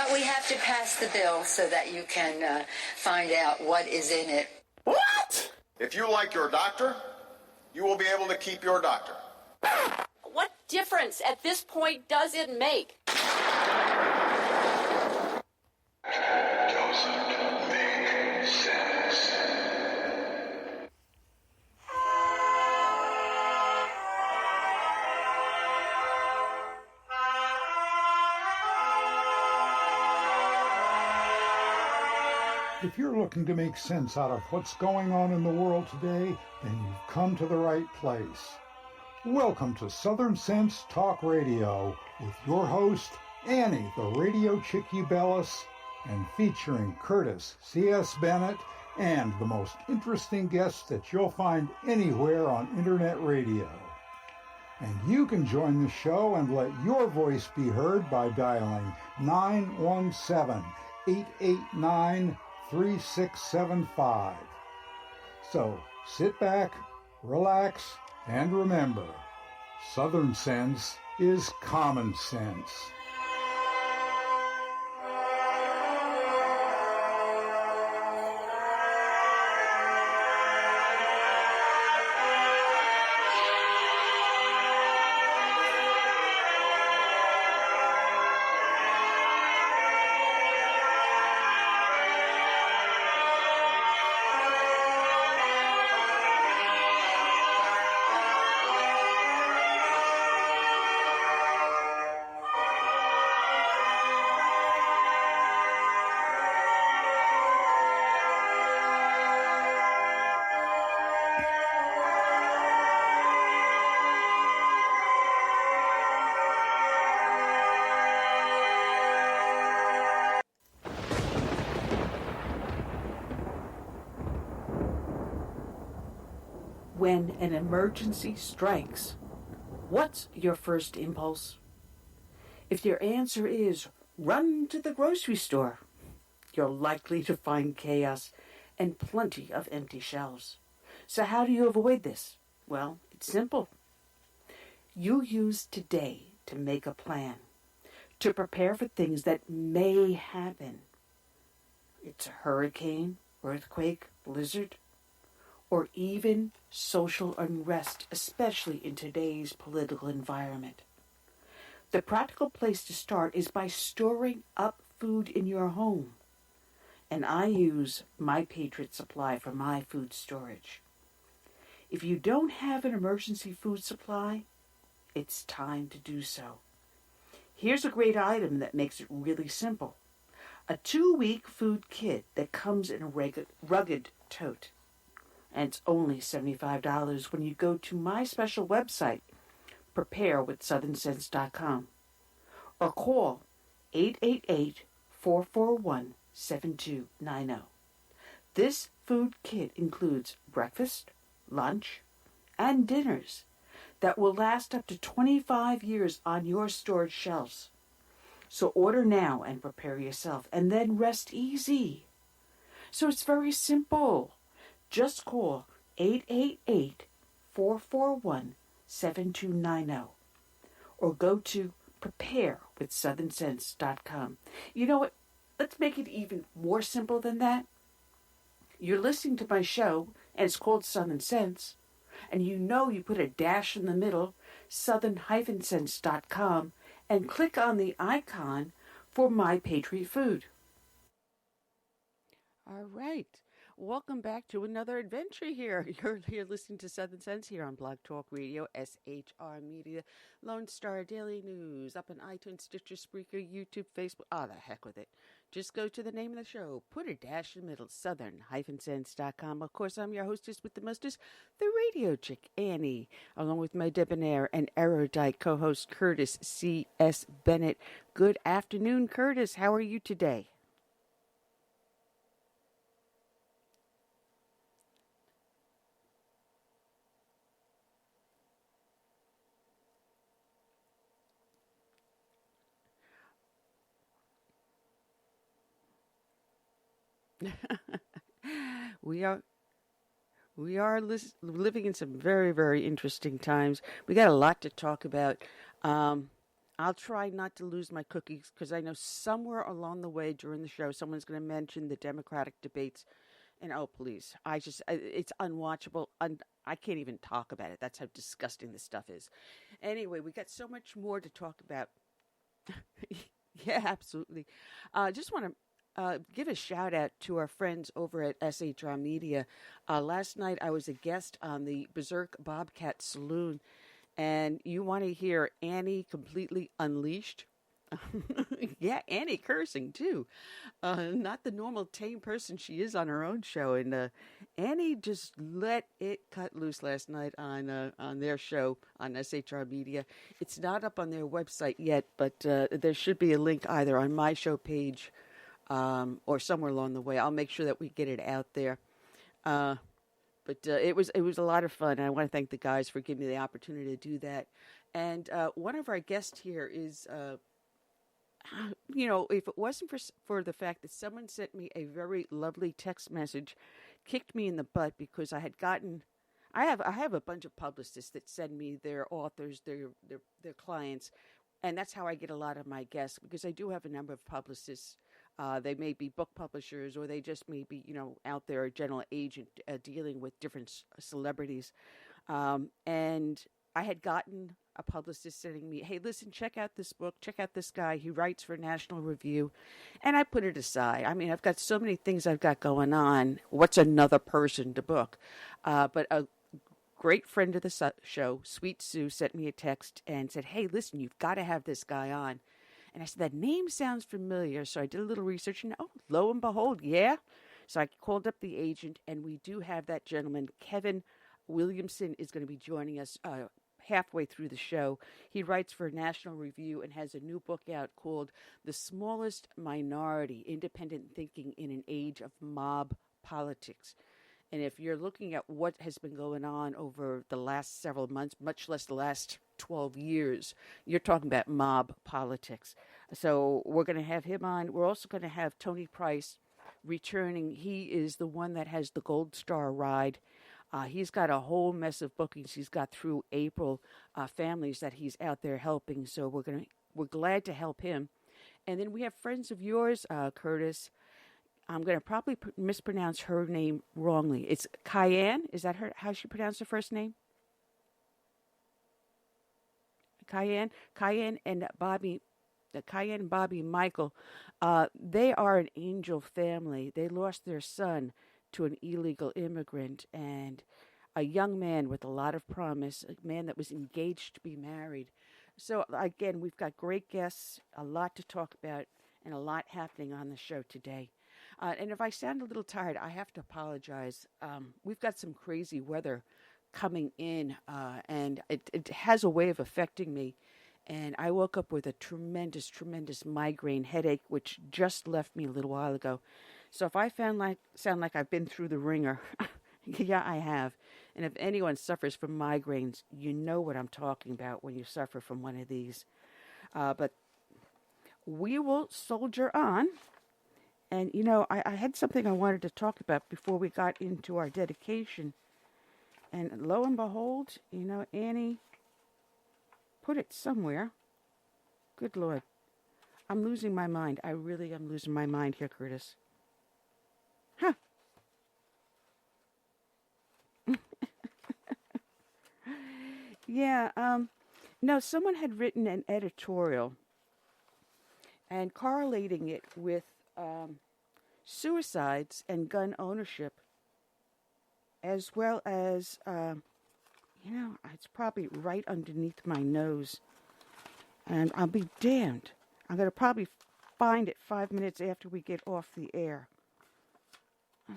But we have to pass the bill so that you can find out what is in it. What? If you like your doctor, you will be able to keep your doctor. What difference at this point does it make? Doesn't make sense. If you're looking to make sense out of what's going on in the world today, then you've come to the right place. Welcome to Southern Sense Talk Radio with your host, Annie, the radio chick Ubelis, and featuring Curtis C.S. Bennett and the most interesting guests that you'll find anywhere on internet radio. And you can join the show and let your voice be heard by dialing 917-889-3675. So sit back, relax, and remember, Southern Sense is common sense. When an emergency strikes, what's your first impulse? If your answer is run to the grocery store, you're likely to find chaos and plenty of empty shelves. So how do you avoid this? Well, it's simple. You use today to make a plan, to prepare for things that may happen. It's a hurricane, earthquake, blizzard, or even social unrest, especially in today's political environment. The practical place to start is by storing up food in your home. And I use My Patriot Supply for my food storage. If you don't have an emergency food supply, it's time to do so. Here's a great item that makes it really simple. A 2-week food kit that comes in a rugged tote. And it's only $75 when you go to my special website, preparewithsouthernsense.com, or call 888-441-7290. This food kit includes breakfast, lunch, and dinners that will last up to 25 years on your storage shelves. So order now and prepare yourself, and then rest easy. So it's very simple. Just call 888-441-7290 or go to preparewithsouthernsense.com. You know what? Let's make it even more simple than that. You're listening to my show, and it's called Southern Sense, and you know you put a dash in the middle, southern-sense.com, and click on the icon for My Patriot Food. All right. Welcome back to another adventure here. You're listening to Southern Sense here on Blog Talk Radio, SHR Media, Lone Star Daily News, up on iTunes, Stitcher, Spreaker, YouTube, Facebook. Oh, the heck with it. Just go to the name of the show, put a dash in the middle, southern-sense.com. Of course, I'm your hostess with the mostest, the radio chick, Annie, along with my debonair and erudite co-host, Curtis C.S. Bennett. Good afternoon, Curtis. How are you today? We are living in some very, very interesting times. We got a lot to talk about. I'll try not to lose my cookies because I know somewhere along the way during the show, someone's going to mention the Democratic debates. And oh, please, it's unwatchable. I can't even talk about it. That's how disgusting this stuff is. Anyway, we got so much more to talk about. Yeah, absolutely. Just want to give a shout out to our friends over at SHR Media. Last night I was a guest on the Berserk Bobcat Saloon, and you want to hear Annie completely unleashed? Yeah, Annie cursing too. Not the normal tame person she is on her own show. And Annie just let it cut loose last night on their show on SHR Media. It's not up on their website yet, but there should be a link either on my show page or somewhere along the way. I'll make sure that we get it out there. But it was a lot of fun. And I want to thank the guys for giving me the opportunity to do that. And one of our guests here is. If it wasn't for the fact that someone sent me a very lovely text message, kicked me in the butt because I have a bunch of publicists that send me their authors, their clients, and that's how I get a lot of my guests because I do have a number of publicists. They may be book publishers or they just may be, out there a general agent dealing with different celebrities. And I had gotten a publicist sending me, hey, listen, check out this book, check out this guy. He writes for National Review. And I put it aside. I mean, I've got so many things I've got going on. What's another person to book? But a great friend of the show, Sweet Sue, sent me a text and said, hey, listen, you've got to have this guy on. And I said, that name sounds familiar. So I did a little research and, oh, lo and behold, yeah. So I called up the agent and we do have that gentleman, Kevin Williamson, is going to be joining us halfway through the show. He writes for National Review and has a new book out called The Smallest Minority, Independent Thinking in an Age of Mob Politics. And if you're looking at what has been going on over the last several months, much less the last 12 years, you're talking about mob politics. So we're going to have him on. We're also going to have Tony Price returning. He is the one that has the Gold Star ride. He's got a whole mess of bookings he's got through April, families that he's out there helping. So we're glad to help him. And then we have friends of yours, Curtis. I'm going to probably mispronounce her name wrongly. It's Kiyan. Is that how she pronounced her first name? Kiyan and Bobby. Kiyan and Bobby Michael. They are an angel family. They lost their son to an illegal immigrant and a young man with a lot of promise, a man that was engaged to be married. So again, we've got great guests, a lot to talk about, and a lot happening on the show today. And if I sound a little tired, I have to apologize. We've got some crazy weather coming in, and it has a way of affecting me. And I woke up with a tremendous, tremendous migraine headache, which just left me a little while ago. So if I sound like I've been through the ringer, yeah, I have. And if anyone suffers from migraines, you know what I'm talking about when you suffer from one of these. But we will soldier on. And, I had something I wanted to talk about before we got into our dedication. And lo and behold, Annie put it somewhere. Good Lord. I'm losing my mind. I really am losing my mind here, Curtis. Huh. Yeah, no, someone had written an editorial and correlating it with suicides and gun ownership, as well as, it's probably right underneath my nose. And I'll be damned. I'm going to probably find it 5 minutes after we get off the air.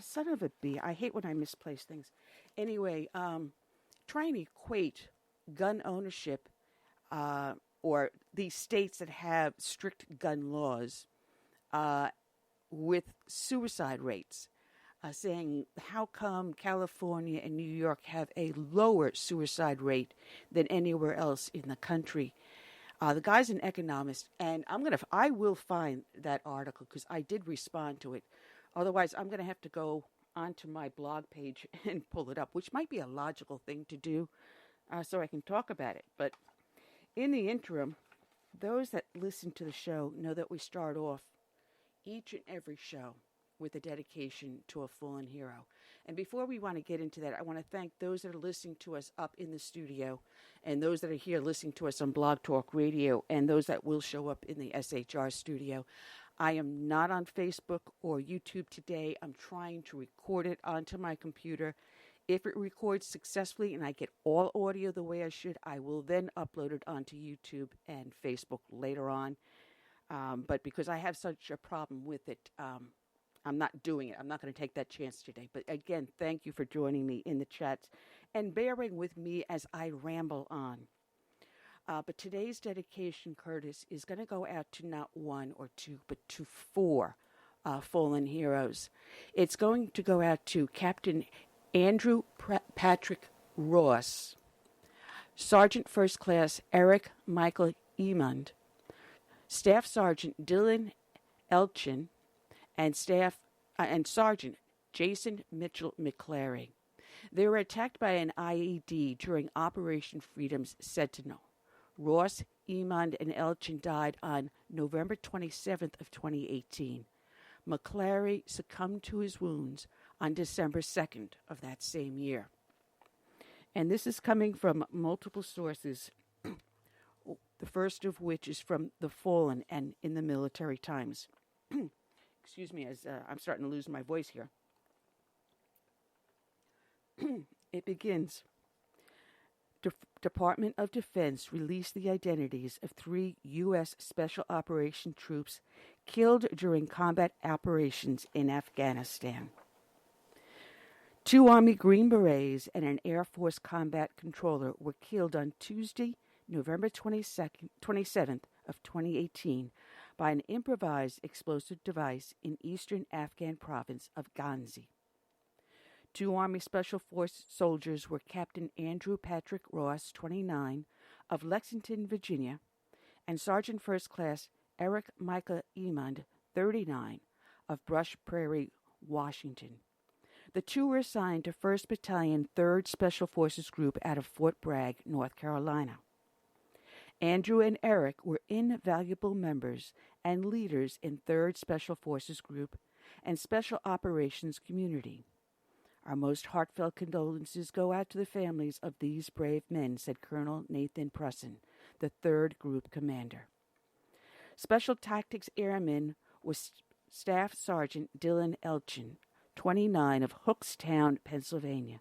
Son of a bee. I hate when I misplace things. Anyway, trying to equate gun ownership or these states that have strict gun laws with suicide rates, saying how come California and New York have a lower suicide rate than anywhere else in the country. The guy's an economist, and I will find that article because I did respond to it. Otherwise, I'm going to have to go onto my blog page and pull it up, which might be a logical thing to do so I can talk about it. But in the interim, Those that listen to the show know that we start off each and every show with a dedication to a fallen hero. And before we want to get into that, I want to thank those that are listening to us up in the studio, and those that are here listening to us on Blog Talk Radio, and those that will show up in the SHR studio. I am not on Facebook or YouTube today. I'm trying to record it onto my computer. If it records successfully and I get all audio the way I should, I will then upload it onto YouTube and Facebook later on. But because I have such a problem with it, I'm not doing it. I'm not going to take that chance today. But again, thank you for joining me in the chats and bearing with me as I ramble on. But today's dedication, Curtis, is going to go out to not one or two, but to four fallen heroes. It's going to go out to Captain Andrew Patrick Ross, Sergeant First Class Eric Michael Emond, Staff Sergeant Dylan Elchin, and Sergeant Jason Mitchell McClary. They were attacked by an IED during Operation Freedom's Sentinel. Ross, Emond, and Elchin died on November 27th of 2018. McClary succumbed to his wounds on December 2nd of that same year. And this is coming from multiple sources, the first of which is from The Fallen and in the Military Times. Excuse me, as I'm starting to lose my voice here. It begins. Department of Defense released the identities of 3 U.S. Special Operation troops killed during combat operations in Afghanistan. 2 Army Green Berets and an Air Force combat controller were killed on Tuesday, November 27th of 2018 by an improvised explosive device in eastern Afghan province of Ghazni. 2 Army Special Forces soldiers were Captain Andrew Patrick Ross, 29, of Lexington, Virginia, and Sergeant First Class Eric Michael Emond, 39, of Brush Prairie, Washington. The 2 were assigned to 1st Battalion, 3rd Special Forces Group out of Fort Bragg, North Carolina. Andrew and Eric were invaluable members and leaders in 3rd Special Forces Group and Special Operations Community. Our most heartfelt condolences go out to the families of these brave men, said Colonel Nathan Prusson, the 3rd Group Commander. Special Tactics Airman was Staff Sergeant Dylan Elchin, 29, of Hookstown, Pennsylvania.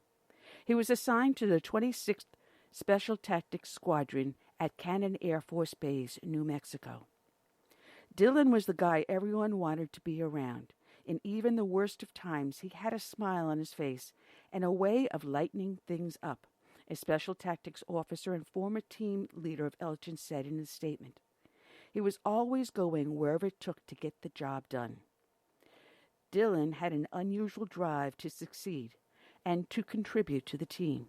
He was assigned to the 26th Special Tactics Squadron at Cannon Air Force Base, New Mexico. Dylan was the guy everyone wanted to be around. In even the worst of times, he had a smile on his face and a way of lightening things up, a Special Tactics officer and former team leader of Elchin said in his statement. He was always going wherever it took to get the job done. Dylan had an unusual drive to succeed and to contribute to the team.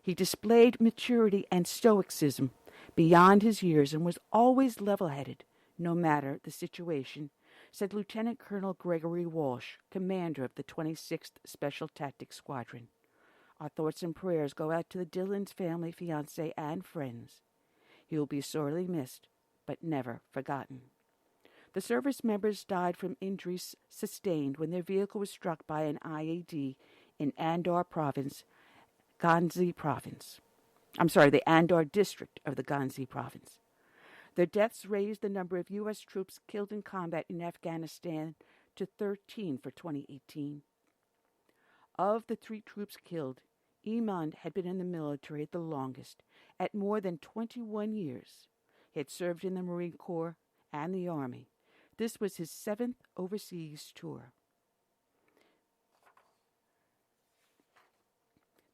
He displayed maturity and stoicism beyond his years and was always level-headed, no matter the situation, said Lieutenant Colonel Gregory Walsh, commander of the 26th Special Tactics Squadron. Our thoughts and prayers go out to the Dylan's family, fiancé, and friends. He will be sorely missed, but never forgotten. The service members died from injuries sustained when their vehicle was struck by an IED in Andor Province, Ghazni Province. The Andor district of the Ghazni Province. Their deaths raised the number of U.S. troops killed in combat in Afghanistan to 13 for 2018. Of the 3 troops killed, Emond had been in the military the longest, at more than 21 years. He had served in the Marine Corps and the Army. This was his 7th overseas tour.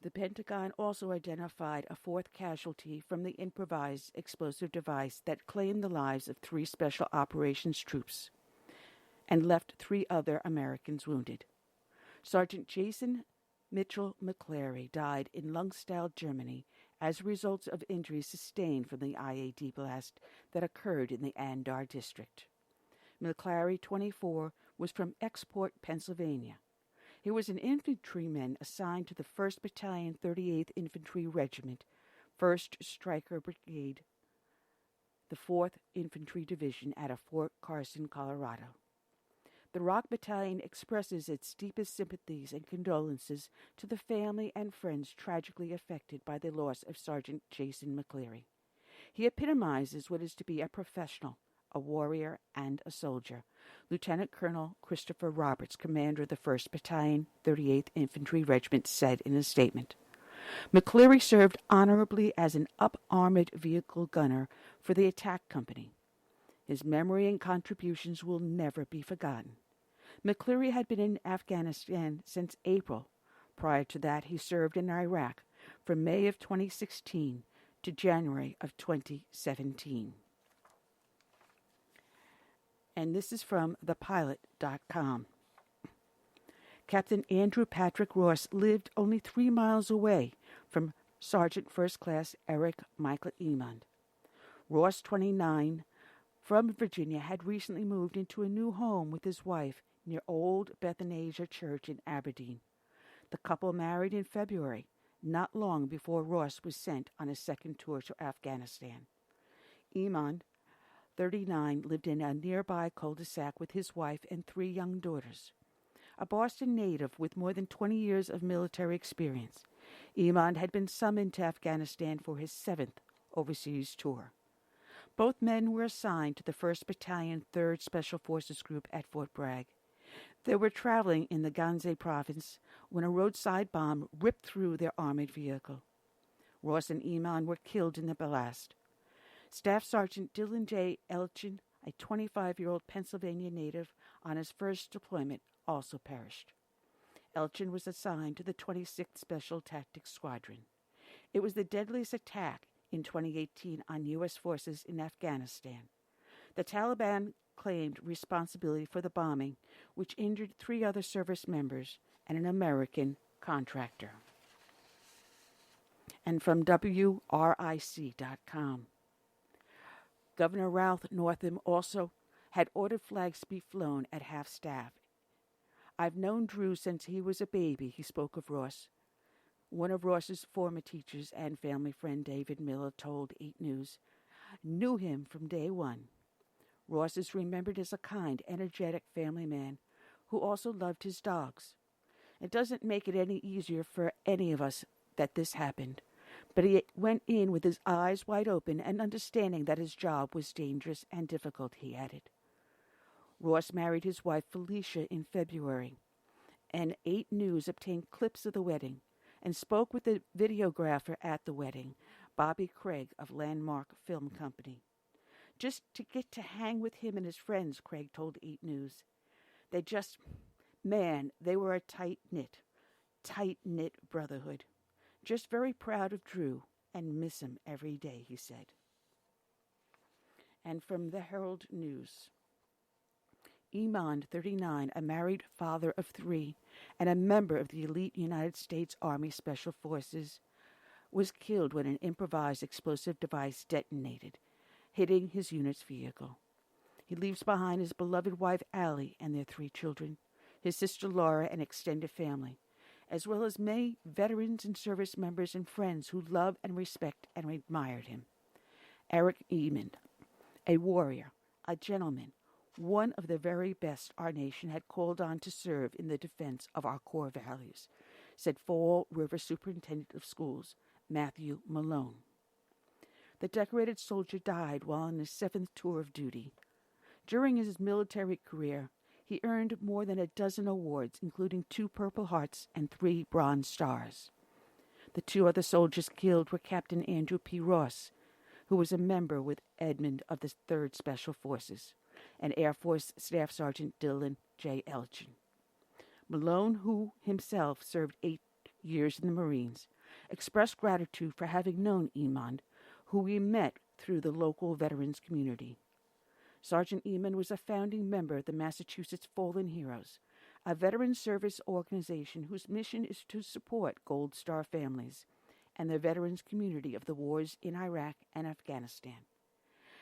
The Pentagon also identified a 4th casualty from the improvised explosive device that claimed the lives of 3 Special Operations troops and left 3 other Americans wounded. Sergeant Jason Mitchell McClary died in Lungstall, Germany, as a result of injuries sustained from the IED blast that occurred in the Andor district. McClary, 24, was from Export, Pennsylvania. He was an infantryman assigned to the 1st Battalion, 38th Infantry Regiment, 1st Stryker Brigade. the 4th Infantry Division out of Fort Carson, Colorado. The Rock Battalion expresses its deepest sympathies and condolences to the family and friends tragically affected by the loss of Sergeant Jason McClary. He epitomizes what is to be a professional, a warrior, and a soldier. Lieutenant Colonel Christopher Roberts, commander of the 1st Battalion, 38th Infantry Regiment, said in a statement, McClary served honorably as an up-armored vehicle gunner for the attack company. His memory and contributions will never be forgotten. McClary had been in Afghanistan since April. Prior to that, he served in Iraq from May of 2016 to January of 2017. And this is from thepilot.com. Captain Andrew Patrick Ross lived only 3 miles away from Sergeant First Class Eric Michael Emond. Ross, 29, from Virginia, had recently moved into a new home with his wife near Old Bethanasia Church in Aberdeen. The couple married in February, not long before Ross was sent on a second tour to Afghanistan. Emond, 39, lived in a nearby cul-de-sac with his wife and 3 young daughters. A Boston native with more than 20 years of military experience, Emond had been summoned to Afghanistan for his 7th overseas tour. Both men were assigned to the 1st Battalion, 3rd Special Forces Group at Fort Bragg. They were traveling in the Ganze province when a roadside bomb ripped through their armored vehicle. Ross and Emond were killed in the blast. Staff Sergeant Dylan J. Elchin, a 25-year-old Pennsylvania native, on his first deployment, also perished. Elchin was assigned to the 26th Special Tactics Squadron. It was the deadliest attack in 2018 on U.S. forces in Afghanistan. The Taliban claimed responsibility for the bombing, which injured 3 other service members and an American contractor. And from WRIC.com. Governor Ralph Northam also had ordered flags to be flown at half-staff. I've known Drew since he was a baby, he spoke of Ross. One of Ross's former teachers and family friend David Miller told 8 News, knew him from day one. Ross is remembered as a kind, energetic family man who also loved his dogs. It doesn't make it any easier for any of us that this happened, but he went in with his eyes wide open and understanding that his job was dangerous and difficult, he added. Ross married his wife Felicia in February, and 8 News obtained clips of the wedding and spoke with the videographer at the wedding, Bobby Craig of Landmark Film Company. Just to get to hang with him and his friends, Craig told 8 News. They were a tight-knit brotherhood. Just very proud of Drew and miss him every day, he said. And from the Herald News. Emond, 39, a married father of 3 and a member of the elite United States Army Special Forces, was killed when an improvised explosive device detonated, hitting his unit's vehicle. He leaves behind his beloved wife Allie and their 3 children, his sister Laura and extended family, as well as many veterans and service members and friends who love and respect and admired him. Eric Emond, a warrior, a gentleman, one of the very best our nation had called on to serve in the defense of our core values, said Fall River Superintendent of Schools, Matthew Malone. The decorated soldier died while on his 7th tour of duty. During his military career, he earned more than a dozen awards, including 2 Purple Hearts and 3 Bronze Stars. The 2 other soldiers killed were Captain Andrew P. Ross, who was a member with Emond of the 3rd Special Forces, and Air Force Staff Sergeant Dylan J. Elchin. Malone, who himself served 8 years in the Marines, expressed gratitude for having known Emond, who he met through the local veterans community. Sergeant Emond was a founding member of the Massachusetts Fallen Heroes, a veteran service organization whose mission is to support Gold Star families and the veterans community of the wars in Iraq and Afghanistan.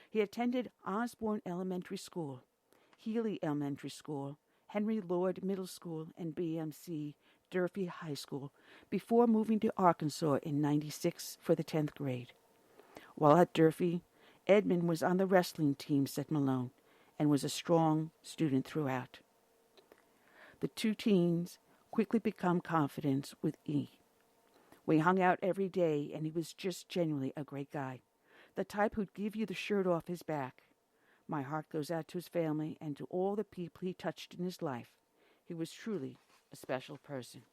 He attended Osborne Elementary School, Healy Elementary School, Henry Lord Middle School, and BMC Durfee High School before moving to Arkansas in '96 for the 10th grade. While at Durfee, Edmond was on the wrestling team, said Malone, and was a strong student throughout. The two teens quickly become confidants with E. We hung out every day, and he was just genuinely a great guy, the type who'd give you the shirt off his back. My heart goes out to his family and to all the people he touched in his life. He was truly a special person.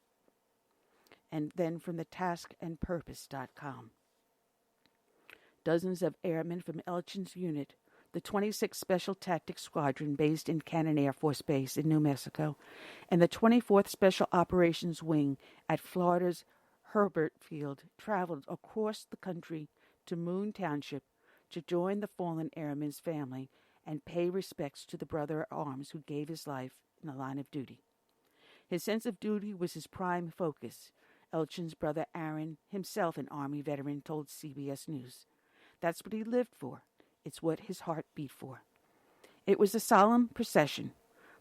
And then from the taskandpurpose.com. Dozens of airmen from Elchin's unit, the 26th Special Tactics Squadron based in Cannon Air Force Base in New Mexico, and the 24th Special Operations Wing at Florida's Herbert Field, traveled across the country to Moon Township to join the fallen airman's family and pay respects to the brother at arms who gave his life in the line of duty. His sense of duty was his prime focus. Elchin's brother Aaron, himself an Army veteran, told CBS News. That's what he lived for. It's what his heart beat for. It was a solemn procession,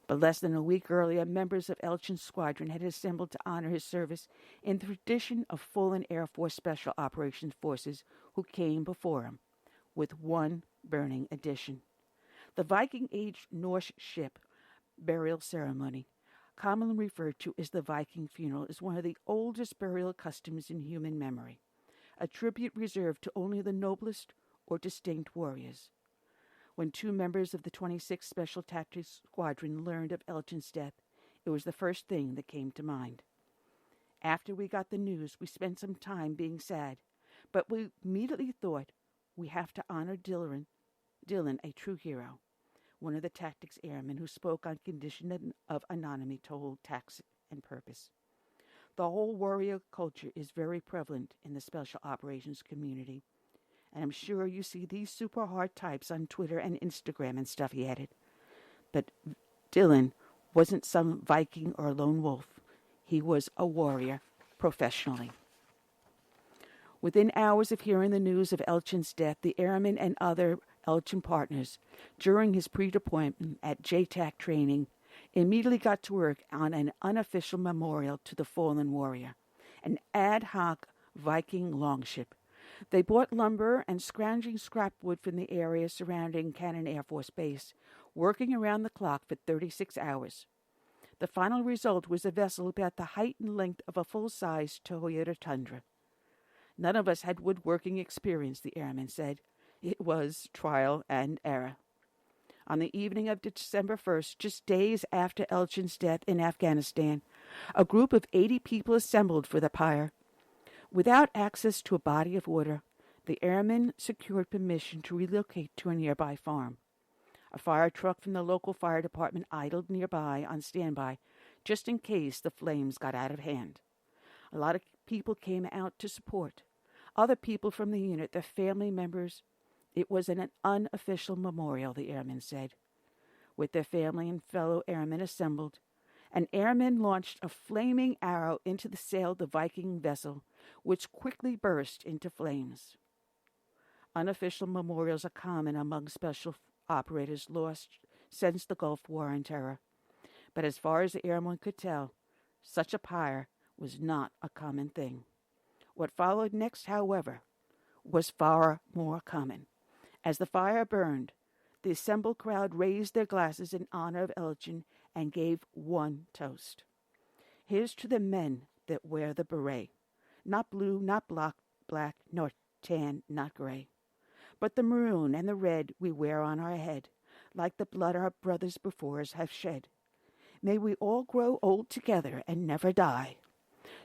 but less than a week earlier, members of Elchin's squadron had assembled to honor his service in the tradition of fallen Air Force Special Operations Forces who came before him, with one burning addition. The Viking-age Norse ship burial ceremony, commonly referred to as the Viking funeral, is one of the oldest burial customs in human memory, a tribute reserved to only the noblest or distinct warriors. When two members of the 26th Special Tactics Squadron learned of Elchin's death, it was the first thing that came to mind. After we got the news, we spent some time being sad, but we immediately thought, we have to honor Dylan, a true hero. One of the tactics airmen who spoke on condition of anonymity told Task and Purpose. The whole warrior culture is very prevalent in the special operations community, and I'm sure you see these super hard types on Twitter and Instagram and stuff, he added. But Dylan wasn't some Viking or lone wolf. He was a warrior professionally. Within hours of hearing the news of Elchin's death, the airmen and other Elchin partners, during his pre-deployment at JTAC training, immediately got to work on an unofficial memorial to the fallen warrior, an ad hoc Viking longship. They bought lumber and scrounging scrap wood from the area surrounding Cannon Air Force Base, working around the clock for 36 hours. The final result was a vessel about the height and length of a full-size Toyota Tundra. None of us had woodworking experience, the airman said. It was trial and error. On the evening of December 1st, just days after Elchin's death in Afghanistan, a group of 80 people assembled for the pyre. Without access to a body of water, the airmen secured permission to relocate to a nearby farm. A fire truck from the local fire department idled nearby on standby, just in case the flames got out of hand. A lot of people came out to support. Other people from the unit, their family members. It was an unofficial memorial, the airmen said. With their family and fellow airmen assembled, an airman launched a flaming arrow into the sail of the Viking vessel, which quickly burst into flames. Unofficial memorials are common among special operators lost since the Gulf War and terror. But as far as the airman could tell, such a pyre was not a common thing. What followed next, however, was far more common. As the fire burned, the assembled crowd raised their glasses in honor of Elchin and gave one toast. Here's to the men that wear the beret. Not blue, not black, nor tan, not gray. But the maroon and the red we wear on our head, like the blood our brothers before us have shed. May we all grow old together and never die,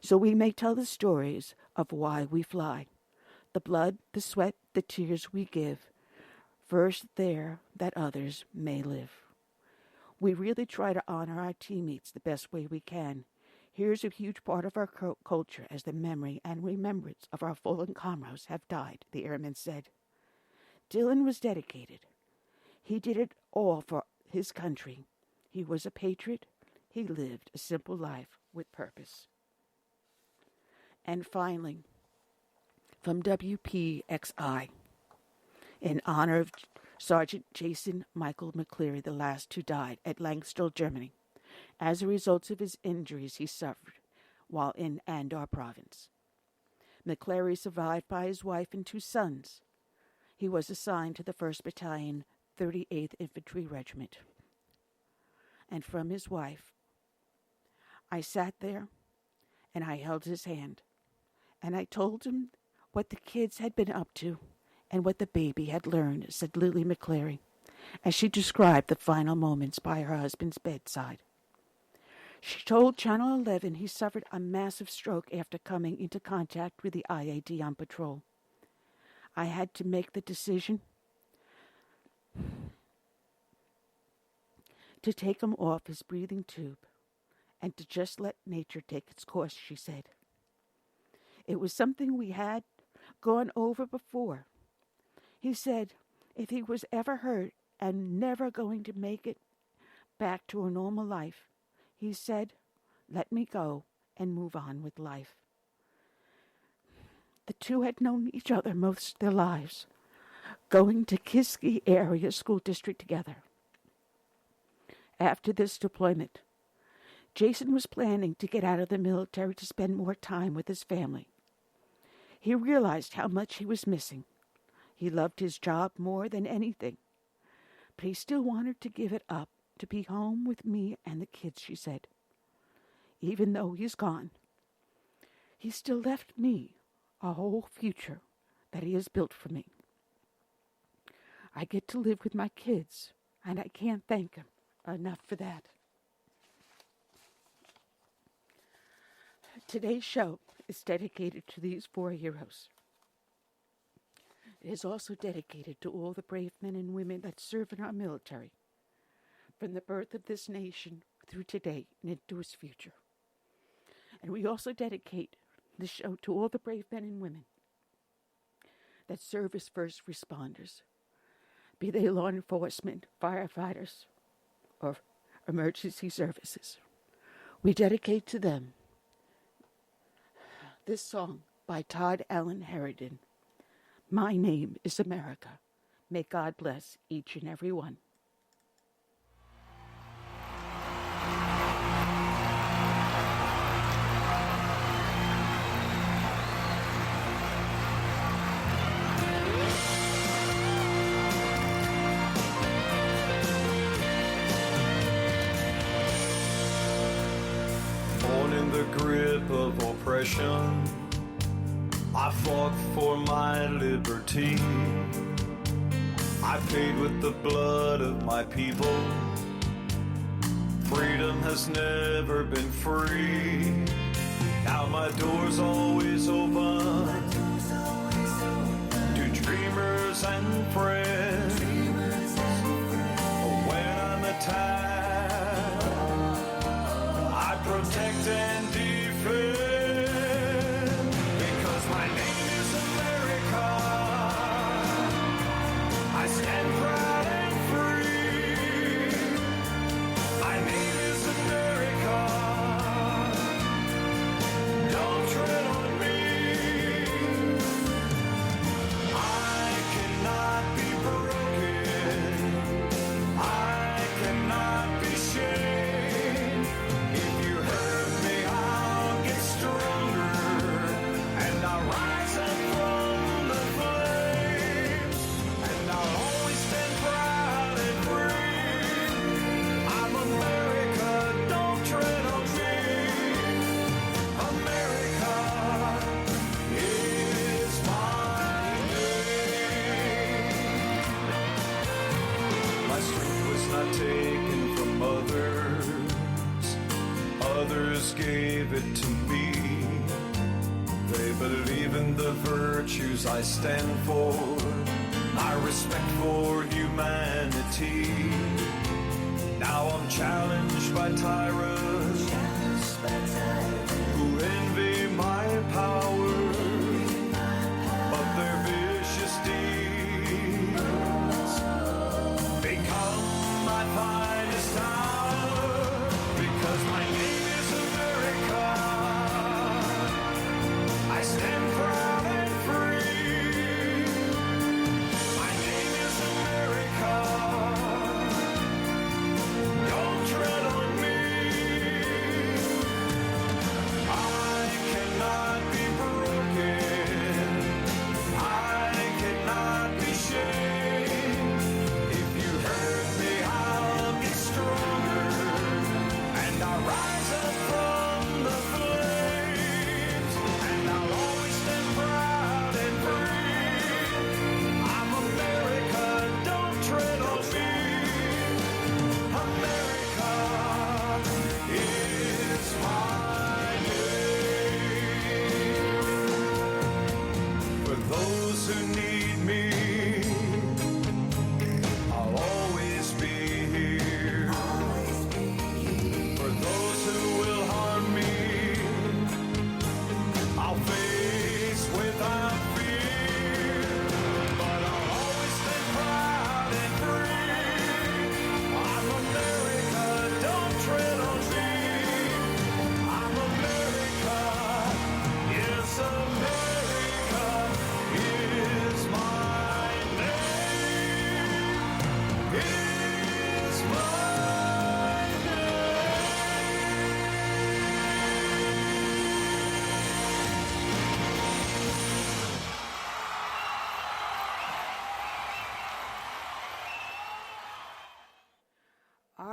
so we may tell the stories of why we fly. The blood, the sweat, the tears we give, first there that others may live. We really try to honor our teammates the best way we can. Here's a huge part of our culture as the memory and remembrance of our fallen comrades have died, the airman said. Dylan was dedicated. He did it all for his country. He was a patriot. He lived a simple life with purpose. And finally, from WPXI, in honor of Sergeant Jason Michael McClary, the last who died at Langstroth, Germany, as a result of his injuries he suffered while in Andor province. McClary survived by his wife and 2 sons. he was assigned to the 1st Battalion, 38th Infantry Regiment. And from his wife, I sat there and I held his hand, and I told him what the kids had been up to and what the baby had learned, said Lily McClary, as she described the final moments by her husband's bedside. She told Channel 11 he suffered a massive stroke after coming into contact with the IAD on patrol. I had to make the decision to take him off his breathing tube and to just let nature take its course, she said. It was something we had gone over before. He said if he was ever hurt and never going to make it back to a normal life, he said, let me go and move on with life. The two had known each other most of their lives, going to Kiski Area School District together. After this deployment, Jason was planning to get out of the military to spend more time with his family. He realized how much he was missing. He loved his job more than anything, but he still wanted to give it up to be home with me and the kids, she said. Even though he's gone, he still left me a whole future that he has built for me. I get to live with my kids, and I can't thank him enough for that. Today's show is dedicated to these 4 heroes. It is also dedicated to all the brave men and women that serve in our military, from the birth of this nation through today and into its future. And we also dedicate the show to all the brave men and women that serve as first responders, be they law enforcement, firefighters, or emergency services. We dedicate to them this song by Todd Allen Harridan, My Name is America. May God bless each and every one. Born in the grip of oppression, I fought for my liberty. I paid with the blood of my people. Freedom has never been free. Now my door's always open to dreamers and friends. When I'm attacked, I protect and defend, because my name is America. I stand proud and free. My name is America. Don't tread on me. I cannot be broken. I cannot be shamed. If you hurt me, I'll get stronger, and I'll rise up from the flames, and I'll always stand proud and free. I'm America, don't tread on me. America is my name. My strength was not taken from others. Others gave it to me. They believe in the virtues I stand for, my respect for humanity. Now I'm challenged by tyrants who envy my power, but their vicious deeds become my finest hour, because my name is America. I stand proud and free. My name is America. Don't tread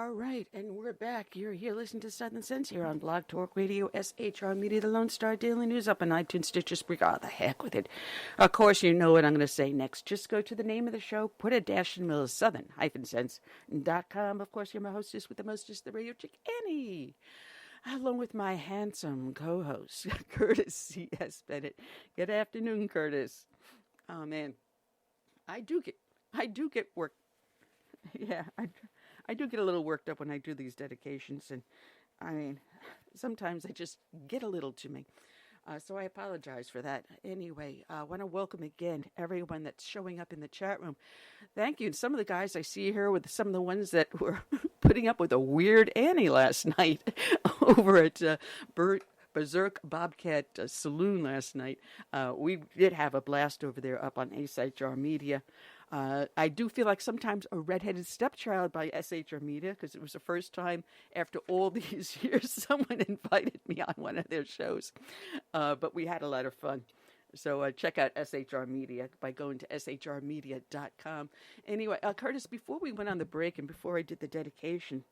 All right, and we're back. You're here listening to Southern Sense here on Blog Talk Radio, SHR Media, the Lone Star Daily News, up on iTunes, Stitcher, Spreaker. Oh, the heck with it. Of course, you know what I'm going to say next. Just go to the name of the show, put a dash in the middle of southern-sense.com. Of course, you're my hostess with the mostest, the radio chick, Annie. Along with my handsome co-host, Curtis C.S. Bennett. Good afternoon, Curtis. Oh, man. I do get work. Yeah, I do get a little worked up when I do these dedications, and I mean, sometimes they just get a little to me. So I apologize for that. Anyway, I want to welcome again everyone that's showing up in the chat room. Thank you. And some of the guys I see here with some of the ones that were putting up with a weird Annie last night over at Berserk Bobcat Saloon last night. We did have a blast over there up on SHR Media. I do feel like sometimes a redheaded stepchild by SHR Media, because it was the first time after all these years someone invited me on one of their shows. But we had a lot of fun. So check out SHR Media by going to shrmedia.com. Anyway, Curtis, before we went on the break and before I did the dedication,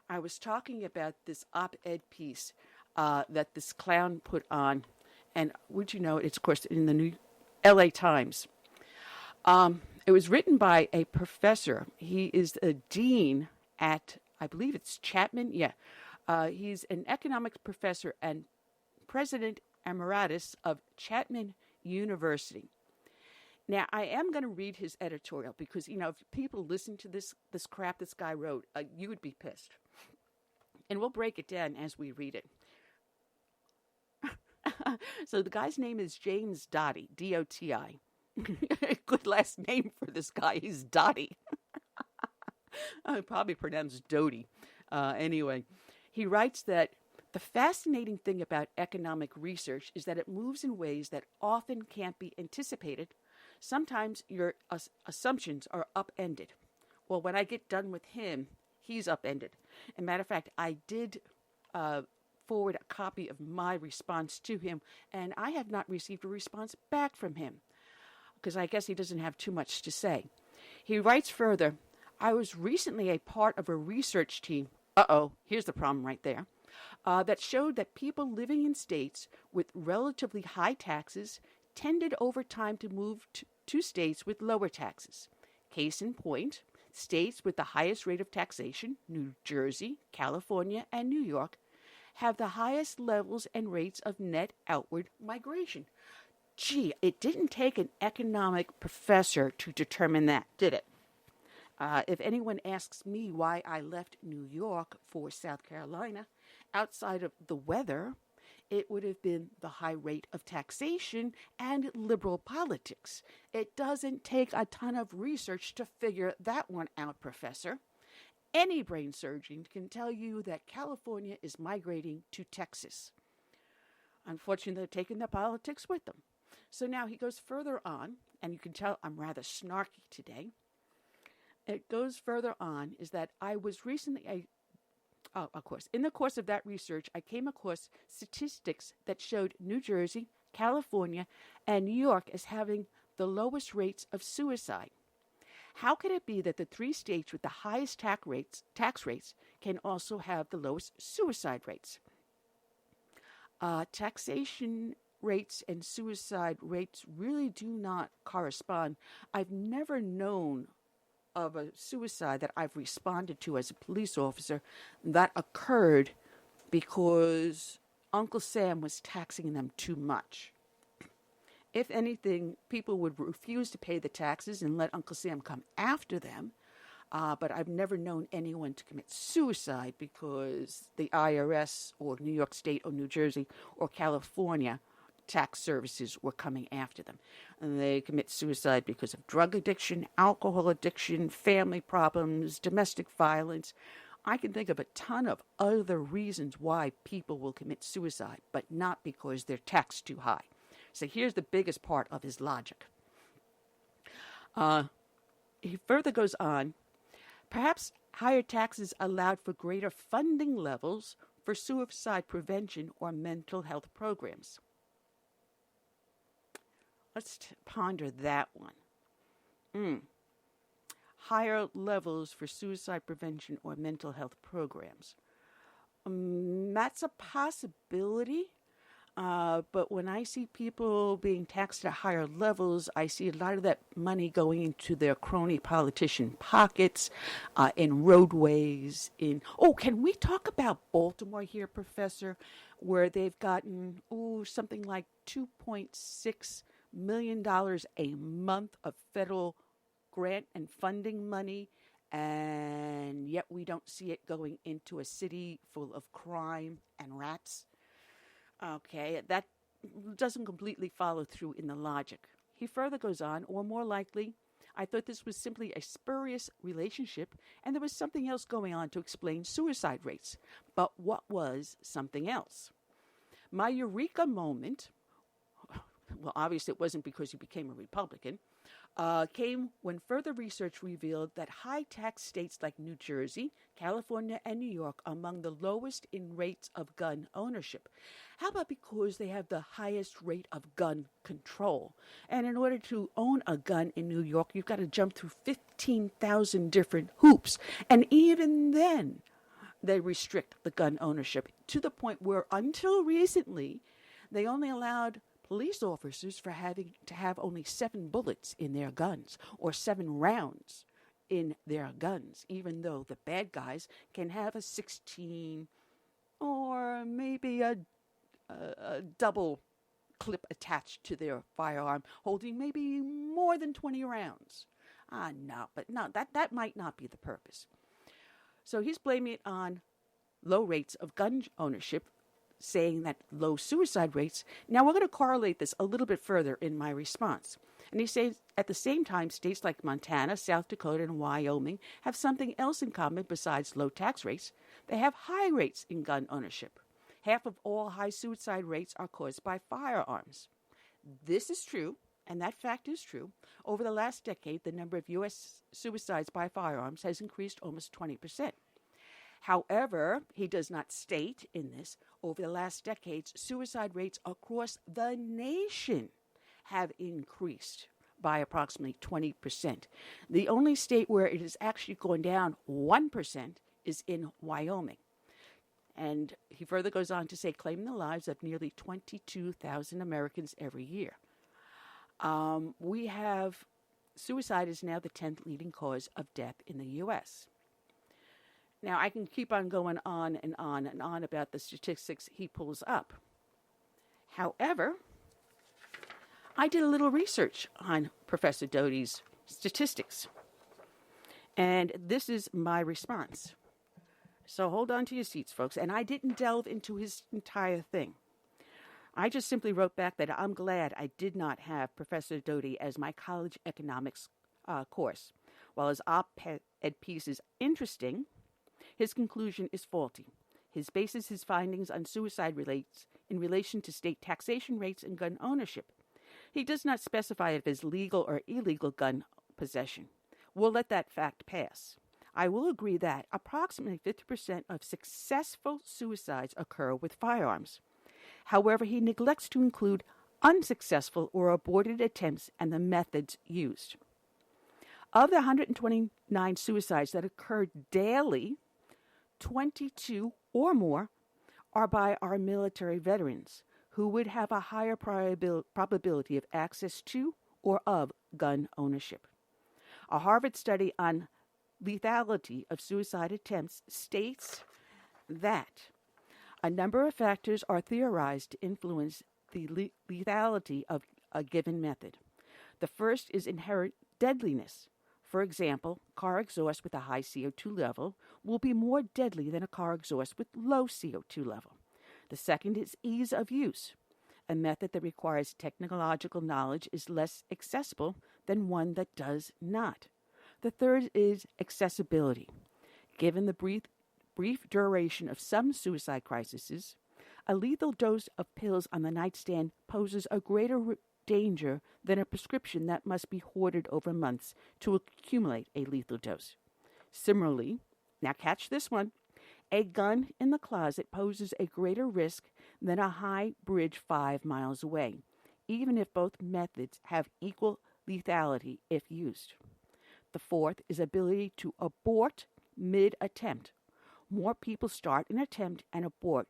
I was talking about this op-ed piece that this clown put on. And would you know, it's, of course, in the new LA Times. It was written by a professor. He is a dean at, I believe it's Chapman. Yeah. He's an economics professor and president emeritus of Chapman University. Now, I am going to read his editorial because, you know, if people listen to this crap this guy wrote, you would be pissed. And we'll break it down as we read it. So the guy's name is James Doty, D-O-T-I. Good last name for this guy. He's Dottie. Probably pronounced Doty. Anyway, he writes that the fascinating thing about economic research is that it moves in ways that often can't be anticipated. Sometimes your assumptions are upended. Well, when I get done with him, he's upended. As a matter of fact, I did forward a copy of my response to him, and I have not received a response back from him, because I guess he doesn't have too much to say. He writes further, I was recently a part of a research team, here's the problem right there, that showed that people living in states with relatively high taxes tended over time to move to states with lower taxes. Case in point, states with the highest rate of taxation, New Jersey, California, and New York, have the highest levels and rates of net outward migration. Gee, it didn't take an economic professor to determine that, did it? If anyone asks me why I left New York for South Carolina, outside of the weather, it would have been the high rate of taxation and liberal politics. It doesn't take a ton of research to figure that one out, Professor. Any brain surgeon can tell you that California is migrating to Texas. Unfortunately, they're taking the politics with them. So now he goes further on, and you can tell I'm rather snarky today. It goes further on, is that I was recently, in the course of that research, I came across statistics that showed New Jersey, California, and New York as having the lowest rates of suicide. How can it be that the three states with the highest tax rates can also have the lowest suicide rates? Taxation rates and suicide rates really do not correspond. I've never known of a suicide that I've responded to as a police officer that occurred because Uncle Sam was taxing them too much. If anything, people would refuse to pay the taxes and let Uncle Sam come after them. But I've never known anyone to commit suicide because the IRS or New York State or New Jersey or California tax services were coming after them. And they commit suicide because of drug addiction, alcohol addiction, family problems, domestic violence. I can think of a ton of other reasons why people will commit suicide, but not because they're taxed too high. So here's the biggest part of his logic. He further goes on, perhaps higher taxes allowed for greater funding levels for suicide prevention or mental health programs. Let's ponder that one. higher levels for suicide prevention or mental health programs. That's a possibility. But when I see people being taxed at higher levels, I see a lot of that money going into their crony politician pockets, in roadways, can we talk about Baltimore here, Professor, where they've gotten, something like $2.6 million a month of federal grant and funding money, and yet we don't see it going into a city full of crime and rats? Okay, that doesn't completely follow through in the logic. He further goes on, or more likely, I thought this was simply a spurious relationship and there was something else going on to explain suicide rates. But what was something else? My eureka moment, well, obviously it wasn't because he became a Republican, came when further research revealed that high-tax states like New Jersey, California, and New York are among the lowest in rates of gun ownership. How about because they have the highest rate of gun control? And in order to own a gun in New York, you've got to jump through 15,000 different hoops. And even then, they restrict the gun ownership to the point where, until recently, they only allowed police officers for having to have only 7 bullets in their guns or 7 rounds in their guns, even though the bad guys can have a 16 or maybe a double clip attached to their firearm, holding maybe more than 20 rounds. That might not be the purpose. So he's blaming it on low rates of gun ownership, saying that low suicide rates. Now, we're going to correlate this a little bit further in my response. And he says, at the same time, states like Montana, South Dakota, and Wyoming have something else in common besides low tax rates. They have high rates in gun ownership. Half of all high suicide rates are caused by firearms. This is true, and that fact is true. Over the last decade, the number of U.S. suicides by firearms has increased almost 20%. However, he does not state in this, over the last decades, suicide rates across the nation have increased by approximately 20%. The only state where it has actually gone down 1% is in Wyoming. And he further goes on to say, claiming the lives of nearly 22,000 Americans every year. We have suicide is now the 10th leading cause of death in the U.S. Now, I can keep on going on and on and on about the statistics he pulls up. However, I did a little research on Professor Doty's statistics, and this is my response. So hold on to your seats, folks. And I didn't delve into his entire thing. I just simply wrote back that I'm glad I did not have Professor Doty as my college economics course. While his op-ed piece is interesting, his conclusion is faulty. His bases his findings on suicide rates in relation to state taxation rates and gun ownership. He does not specify if it is legal or illegal gun possession. We'll let that fact pass. I will agree that approximately 50% of successful suicides occur with firearms. However, he neglects to include unsuccessful or aborted attempts and the methods used. Of the 129 suicides that occur daily, 22 or more are by our military veterans, who would have a higher probability of access to or of gun ownership. A Harvard study on lethality of suicide attempts states that a number of factors are theorized to influence the lethality of a given method. The first is inherent deadliness. For example, car exhaust with a high CO2 level will be more deadly than a car exhaust with low CO2 level. The second is ease of use. A method that requires technological knowledge is less accessible than one that does not. The third is accessibility. Given the brief duration of some suicide crises, a lethal dose of pills on the nightstand poses a greater danger than a prescription that must be hoarded over months to accumulate a lethal dose. Similarly, now catch this one, a gun in the closet poses a greater risk than a high bridge 5 miles away, even if both methods have equal lethality if used. The fourth is ability to abort mid-attempt. More people start an attempt and abort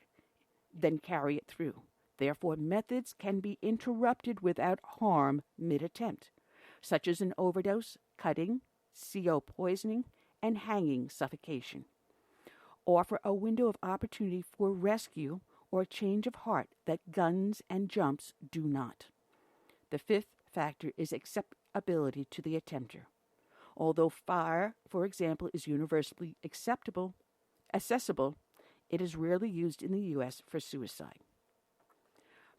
than carry it through. Therefore, methods can be interrupted without harm mid-attempt, such as an overdose, cutting, CO poisoning, and hanging suffocation. Offer a window of opportunity for rescue or a change of heart that guns and jumps do not. The fifth factor is acceptability to the attempter. Although fire, for example, is universally accessible, it is rarely used in the U.S. for suicide.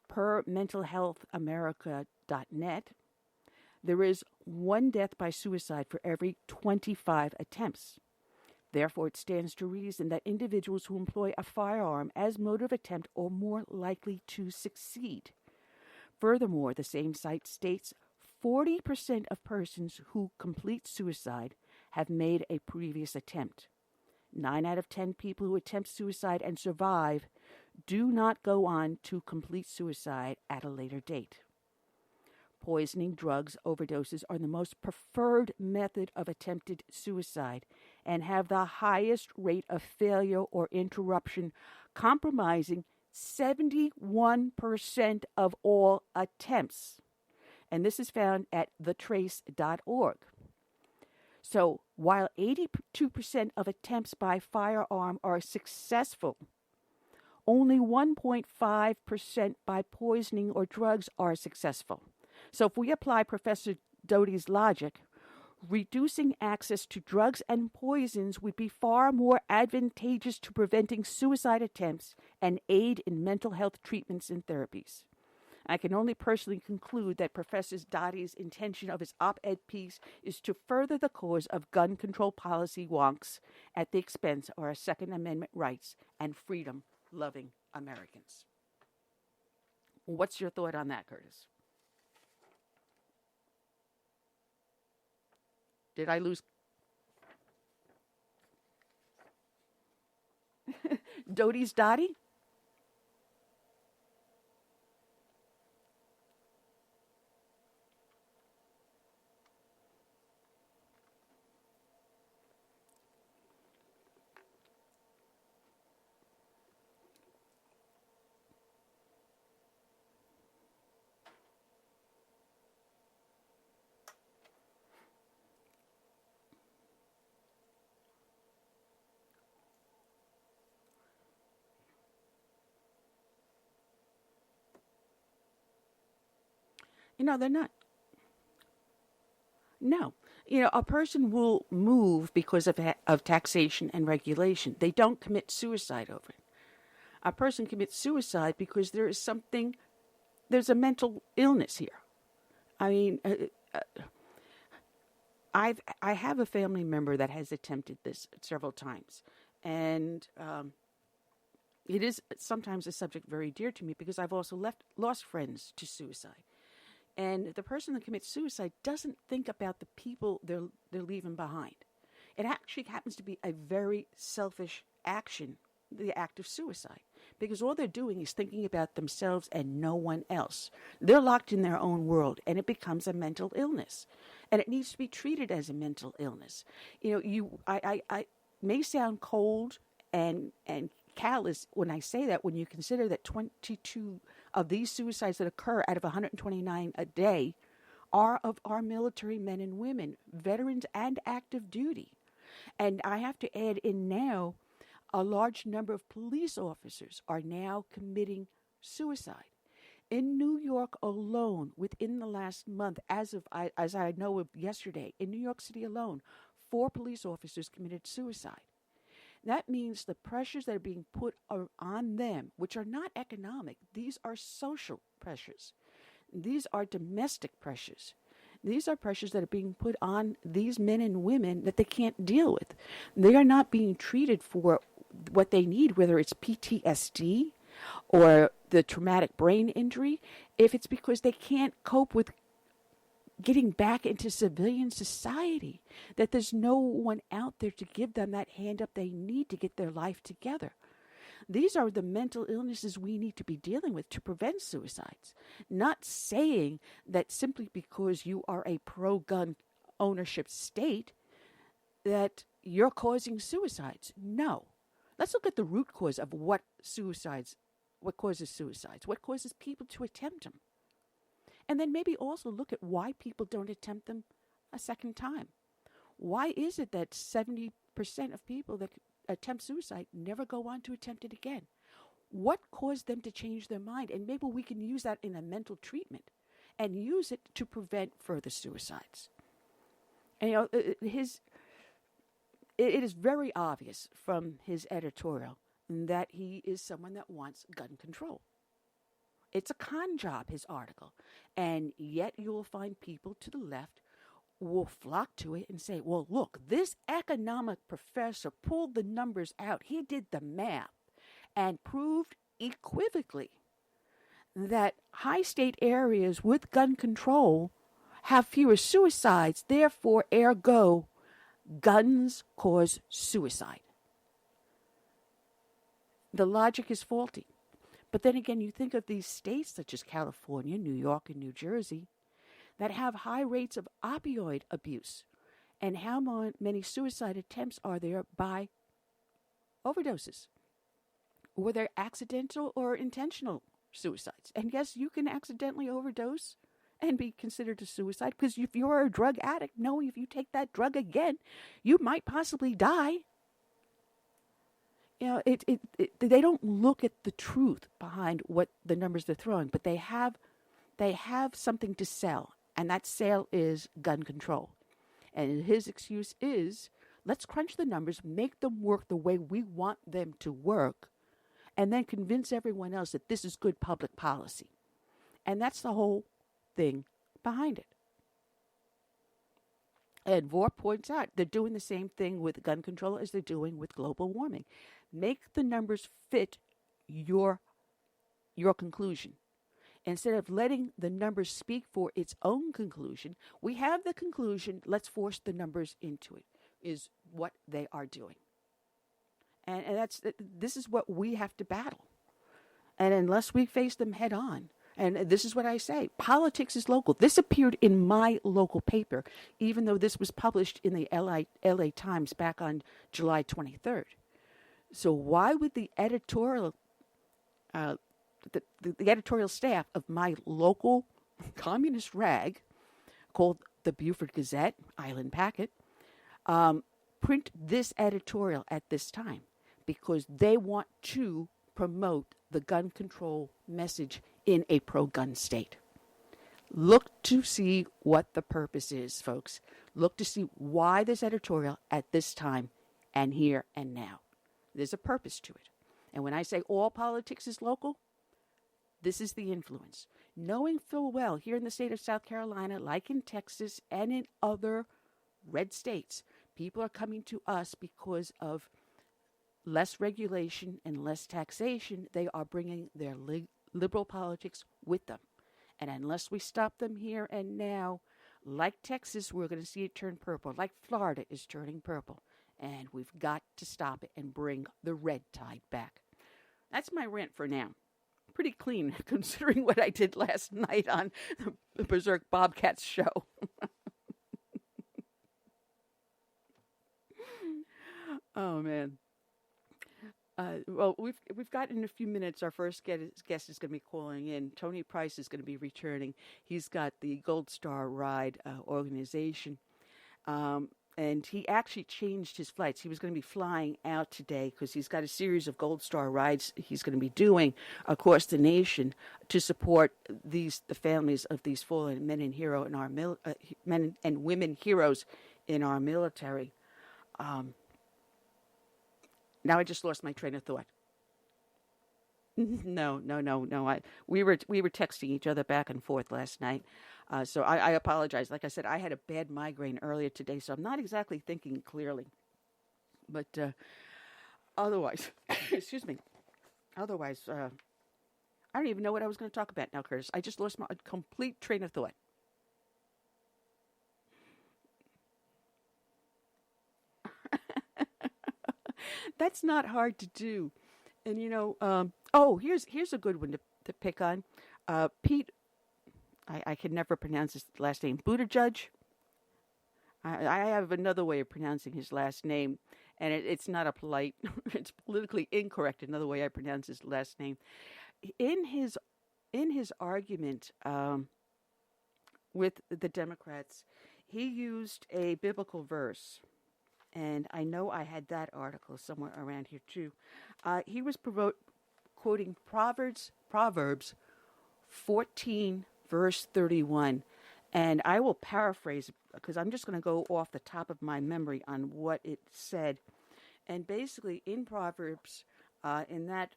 Per mentalhealthamerica.net, there is 1 death by suicide for every 25 attempts. Therefore, it stands to reason that individuals who employ a firearm as mode of attempt are more likely to succeed. Furthermore, the same site states 40% of persons who complete suicide have made a previous attempt. 9 out of 10 people who attempt suicide and survive do not go on to complete suicide at a later date. Poisoning, drugs, overdoses are the most preferred method of attempted suicide and have the highest rate of failure or interruption, compromising 71% of all attempts. And this is found at thetrace.org. So while 82% of attempts by firearm are successful, only 1.5% by poisoning or drugs are successful. So if we apply Professor Doty's logic, reducing access to drugs and poisons would be far more advantageous to preventing suicide attempts and aid in mental health treatments and therapies. I can only personally conclude that Professor Doty's intention of his op-ed piece is to further the cause of gun control policy wonks at the expense of our Second Amendment rights and freedom-loving Americans. What's your thought on that, Curtis? Did I lose? Doty's Dotty? They're not. No. A person will move because of taxation and regulation. They don't commit suicide over it. A person commits suicide because there's a mental illness here. I mean, I have a family member that has attempted this several times. And it is sometimes a subject very dear to me because I've also lost friends to suicide. And the person that commits suicide doesn't think about the people they're leaving behind. It actually happens to be a very selfish action, the act of suicide, because all they're doing is thinking about themselves and no one else. They're locked in their own world, and it becomes a mental illness, and it needs to be treated as a mental illness. I may sound cold and callous when I say that, when you consider that 22 of these suicides that occur out of 129 a day are of our military men and women, veterans and active duty. And I have to add in now, a large number of police officers are now committing suicide. In New York alone, within the last month, as I know of yesterday, in New York City alone, 4 police officers committed suicide. That means the pressures that are being put on them, which are not economic, these are social pressures. These are domestic pressures. These are pressures that are being put on these men and women that they can't deal with. They are not being treated for what they need, whether it's PTSD or the traumatic brain injury, if it's because they can't cope with getting back into civilian society, that there's no one out there to give them that hand up they need to get their life together. These are the mental illnesses we need to be dealing with to prevent suicides. Not saying that simply because you are a pro-gun ownership state, that you're causing suicides. No. Let's look at the root cause of what causes suicides, what causes people to attempt them. And then maybe also look at why people don't attempt them a second time. Why is it that 70% of people that attempt suicide never go on to attempt it again? What caused them to change their mind? And maybe we can use that in a mental treatment and use it to prevent further suicides. And, it is very obvious from his editorial that he is someone that wants gun control. It's a con job, his article. And yet you will find people to the left will flock to it and say, well, look, this economic professor pulled the numbers out. He did the math and proved equivocally that high state areas with gun control have fewer suicides. Therefore, ergo, guns cause suicide. The logic is faulty. But then again, you think of these states such as California, New York, and New Jersey that have high rates of opioid abuse. And how many suicide attempts are there by overdoses? Were there accidental or intentional suicides? And yes, you can accidentally overdose and be considered a suicide, because if you're a drug addict, knowing if you take that drug again, you might possibly die. You know, they don't look at the truth behind what the numbers they're throwing, but they have something to sell, and that sale is gun control. And his excuse is, let's crunch the numbers, make them work the way we want them to work, and then convince everyone else that this is good public policy. And that's the whole thing behind it. And Vore points out they're doing the same thing with gun control as they're doing with global warming. Make the numbers fit your conclusion. Instead of letting the numbers speak for its own conclusion, we have the conclusion, let's force the numbers into it, is what they are doing. And this is what we have to battle. And unless we face them head on, and this is what I say, politics is local. This appeared in my local paper, even though this was published in the LA Times back on July 23rd. So why would the editorial the editorial staff of my local communist rag, called the Beaufort Gazette, Island Packet, print this editorial at this time? Because they want to promote the gun control message in a pro-gun state. Look to see what the purpose is, folks. Look to see why this editorial at this time and here and now. There's a purpose to it. And when I say all politics is local, this is the influence. Knowing full well here in the state of South Carolina, like in Texas and in other red states, people are coming to us because of less regulation and less taxation. They are bringing their liberal politics with them. And unless we stop them here and now, like Texas, we're going to see it turn purple. Like Florida is turning purple. And we've got to stop it and bring the red tide back. That's my rant for now. Pretty clean, considering what I did last night on the Berserk Bobcats show. Oh, man. Well, we've got in a few minutes, our first guest is going to be calling in. Tony Price is going to be returning. He's got the Gold Star Ride organization. And he actually changed his flights. He was going to be flying out today because he's got a series of Gold Star rides he's going to be doing across the nation to support the families of these fallen men and men and women heroes in our military. Now I just lost my train of thought. No. We were texting each other back and forth last night. So I apologize. Like I said, I had a bad migraine earlier today, so I'm not exactly thinking clearly. But otherwise, excuse me. Otherwise, I don't even know what I was going to talk about now, Curtis. I just lost my complete train of thought. That's not hard to do. And, here's a good one to pick on. Pete, I can never pronounce his last name, Buttigieg. I have another way of pronouncing his last name, and it's not a polite, it's politically incorrect, another way I pronounce his last name. In his argument with the Democrats, he used a biblical verse, and I know I had that article somewhere around here too. He was quoting Proverbs 14, verse 31. And I will paraphrase because I'm just going to go off the top of my memory on what it said. And basically, in Proverbs, in that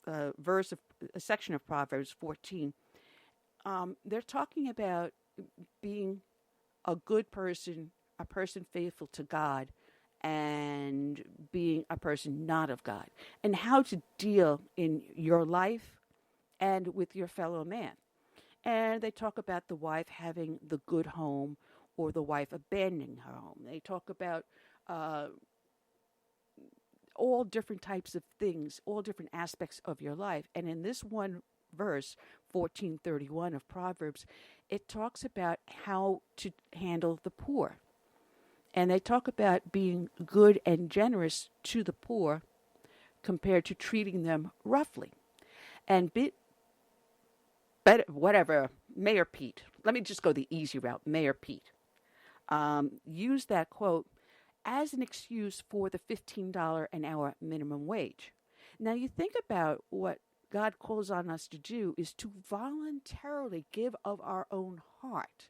a section of Proverbs 14, they're talking about being a good person, a person faithful to God, and being a person not of God, and how to deal in your life and with your fellow man. And they talk about the wife having the good home or the wife abandoning her home. They talk about all different types of things, all different aspects of your life. And in this one verse, 14:31 of Proverbs, it talks about how to handle the poor. And they talk about being good and generous to the poor compared to treating them roughly. And Mayor Pete, let me just go the easy route, Mayor Pete, used that quote as an excuse for the $15 an hour minimum wage. Now you think about what God calls on us to do is to voluntarily give of our own heart.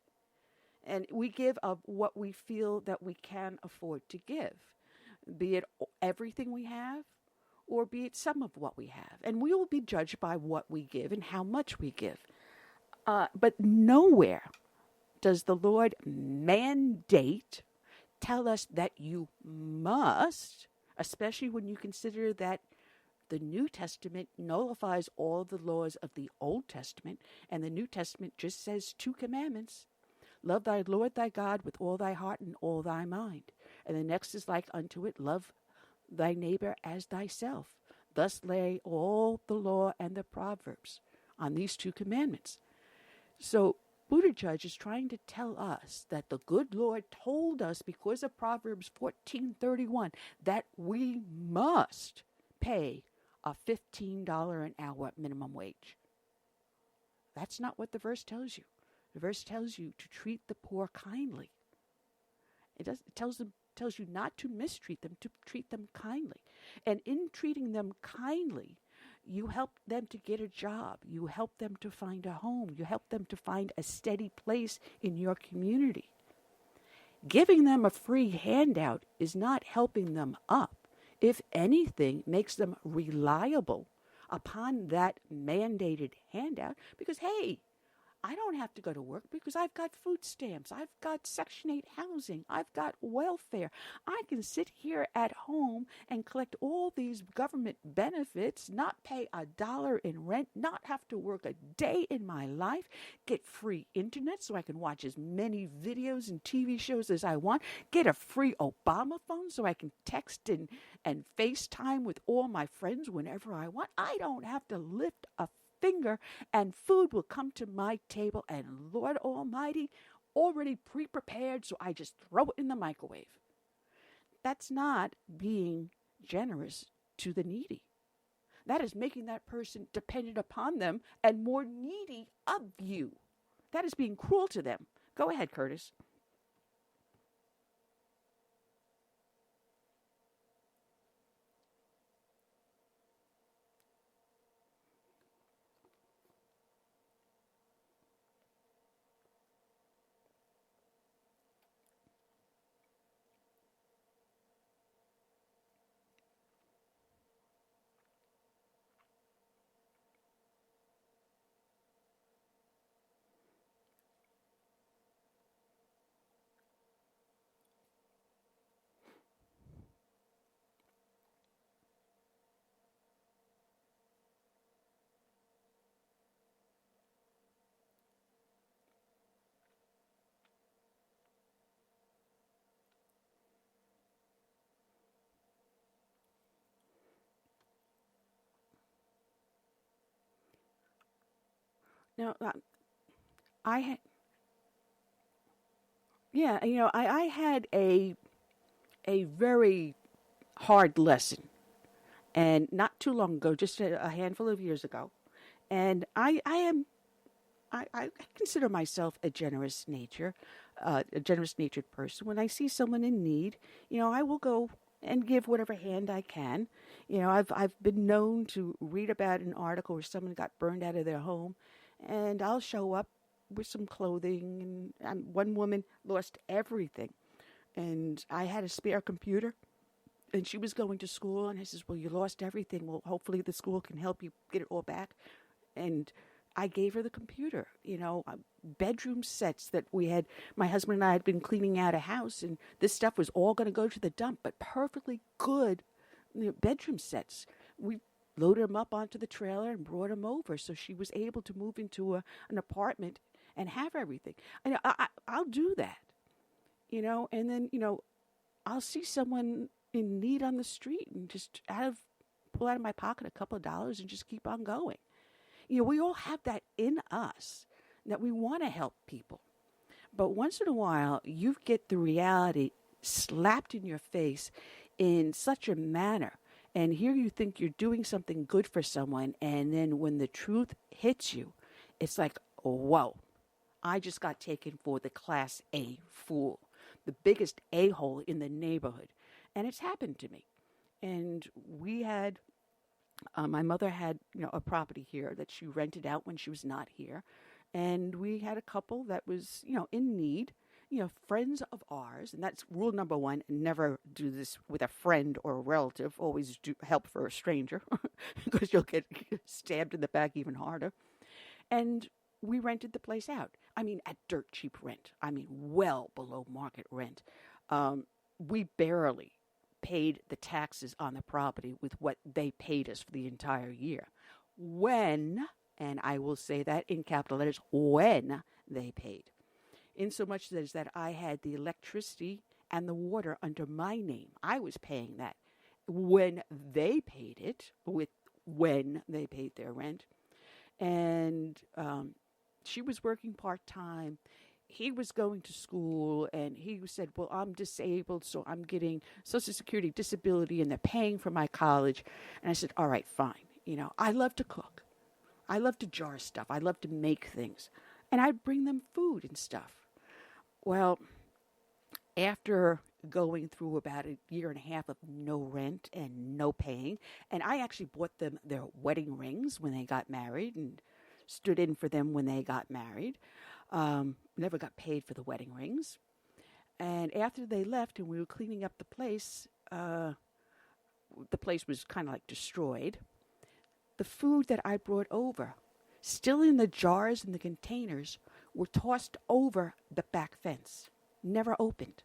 And we give of what we feel that we can afford to give, be it everything we have or be it some of what we have. And we will be judged by what we give and how much we give. But nowhere does the Lord mandate, tell us that you must, especially when you consider that the New Testament nullifies all the laws of the Old Testament, and the New Testament just says 2 commandments. Love thy Lord thy God with all thy heart and all thy mind. And the next is like unto it, love thy neighbor as thyself. Thus lay all the law and the Proverbs on these 2 commandments. So Buttigieg is trying to tell us that the good Lord told us because of Proverbs 14:31 that we must pay a $15 an hour minimum wage. That's not what the verse tells you. The verse tells you to treat the poor kindly. It tells you not to mistreat them, to treat them kindly. And in treating them kindly, you help them to get a job. You help them to find a home. You help them to find a steady place in your community. Giving them a free handout is not helping them up. If anything, makes them reliable upon that mandated handout because, hey, I don't have to go to work because I've got food stamps. I've got Section 8 housing. I've got welfare. I can sit here at home and collect all these government benefits, not pay $1 in rent, not have to work a day in my life, get free internet so I can watch as many videos and TV shows as I want, get a free Obama phone so I can text and FaceTime with all my friends whenever I want. I don't have to lift a finger and food will come to my table and Lord Almighty already pre-prepared so I just throw it in the microwave. That's not being generous to the needy. That is making that person dependent upon them and more needy of you. That is being cruel to them. Go ahead, Curtis. Now, Yeah, I had a very hard lesson, and not too long ago, just a handful of years ago, and I consider myself a generous natured person. When I see someone in need, I will go and give whatever hand I can. I've been known to read about an article where someone got burned out of their home, and I'll show up with some clothing. And one woman lost everything, and I had a spare computer, and she was going to school, and I says, well, you lost everything. Well, hopefully the school can help you get it all back. And I gave her the computer, bedroom sets that we had. My husband and I had been cleaning out a house, and this stuff was all going to go to the dump, but perfectly good bedroom sets. We loaded them up onto the trailer and brought them over, so she was able to move into an apartment and have everything. And I'll do that, and then, I'll see someone in need on the street and just pull out of my pocket a couple of dollars and just keep on going. We all have that in us, that we want to help people. But once in a while, you get the reality slapped in your face in such a manner. And here you think you're doing something good for someone. And then when the truth hits you, it's like, whoa, I just got taken for the class A fool, the biggest a-hole in the neighborhood. And it's happened to me. And we had... my mother had, a property here that she rented out when she was not here. And we had a couple that was, in need, friends of ours. And that's rule number one. Never do this with a friend or a relative. Always do help for a stranger because you'll get stabbed in the back even harder. And we rented the place out. At dirt cheap rent. Well below market rent. We barely paid the taxes on the property with what they paid us for the entire year. When, and I will say that in capital letters, when they paid. Insomuch as that I had the electricity and the water under my name. I was paying that. When they paid it, when they paid their rent. And she was working part-time. He was going to school, and he said, well, I'm disabled, so I'm getting Social Security disability, and they're paying for my college. And I said, all right, fine. I love to cook. I love to jar stuff. I love to make things. And I'd bring them food and stuff. Well, after going through about a year and a half of no rent and no paying, and I actually bought them their wedding rings when they got married and stood in for them when they got married. Never got paid for the wedding rings. And after they left and we were cleaning up the place was kind of like destroyed. The food that I brought over, still in the jars and the containers, were tossed over the back fence, never opened.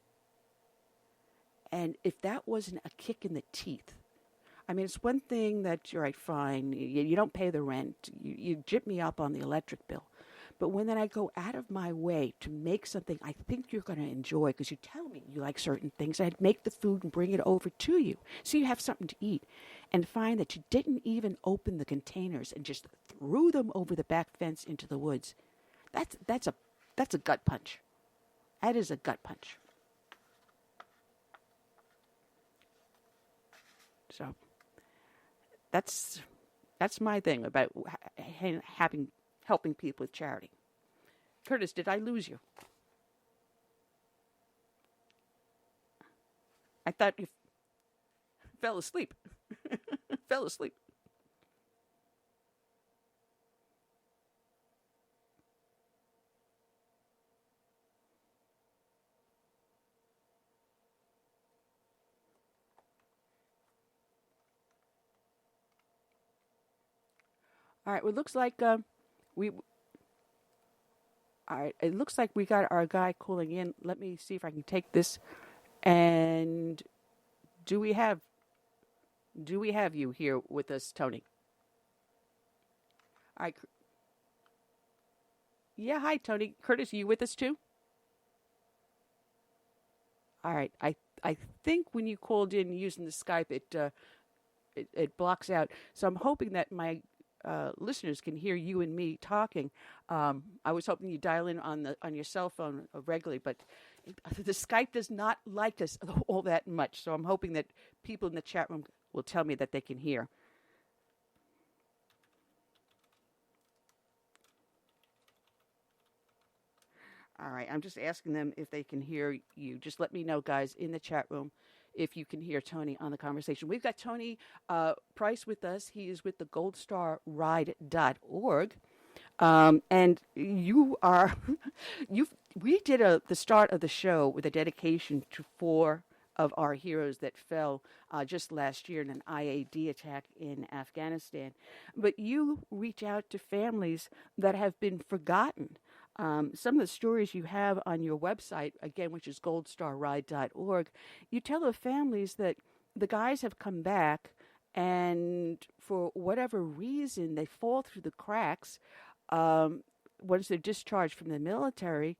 And if that wasn't a kick in the teeth, it's one thing that you're right, fine, you don't pay the rent, you jip me up on the electric bill. But when then I go out of my way to make something I think you're going to enjoy, because you tell me you like certain things, I'd make the food and bring it over to you so you have something to eat, and find that you didn't even open the containers and just threw them over the back fence into the woods. That's a gut punch. That is a gut punch. So that's my thing about helping people with charity. Curtis, did I lose you? I thought you fell asleep. Fell asleep. All right. Well, it looks like All right. It looks like we got our guy calling in. Let me see if I can take this. And do we have you here with us, Tony? All right. Yeah. Hi, Tony. Curtis, are you with us too? All right. I think when you called in using the Skype, it blocks out. So I'm hoping that my listeners can hear you and me talking. I was hoping you dial in on your cell phone regularly, but The Skype does not like us all that much, so I'm hoping that people in the chat room will tell me that they can hear. All right, I'm just asking them if they can hear you. Just let me know, guys, in the chat room, if you can hear Tony on the conversation. We've got Tony Price with us. He is with the goldstarride.org. And you are, we did the start of the show with a dedication to 4 of our heroes that fell just last year in an IAD attack in Afghanistan. But you reach out to families that have been forgotten. Some of the stories you have on your website, again, which is goldstarride.org, you tell the families that the guys have come back and for whatever reason they fall through the cracks once they're discharged from the military,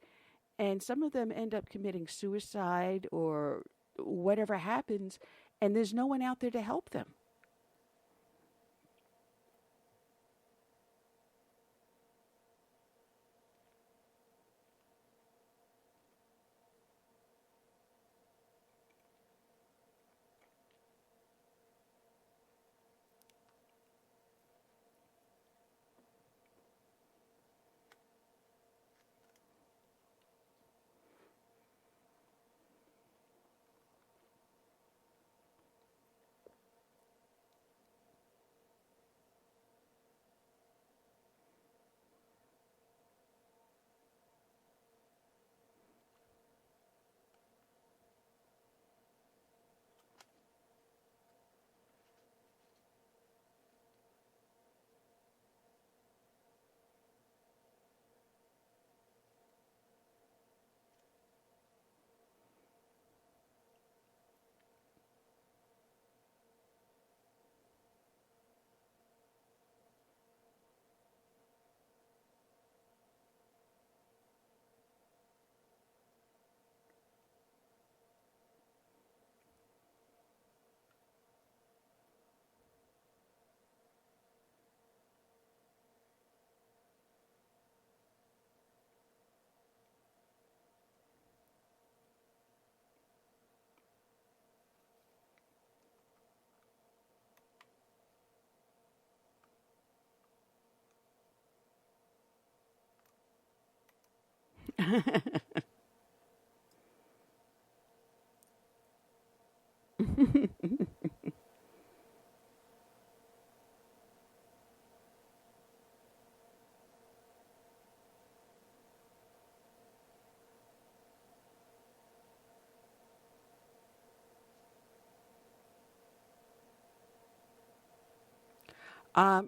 and some of them end up committing suicide or whatever happens, and there's no one out there to help them.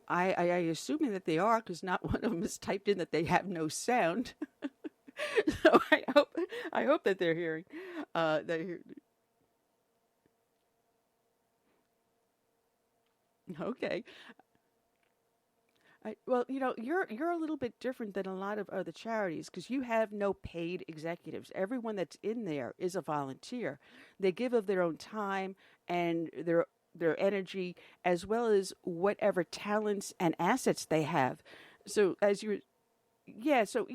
I assuming that they are, because not one of them has typed in that they have no sound. So I hope that they're hearing. Okay. Well, you're a little bit different than a lot of other charities because you have no paid executives. Everyone that's in there is a volunteer. They give of their own time and their energy, as well as whatever talents and assets they have. So so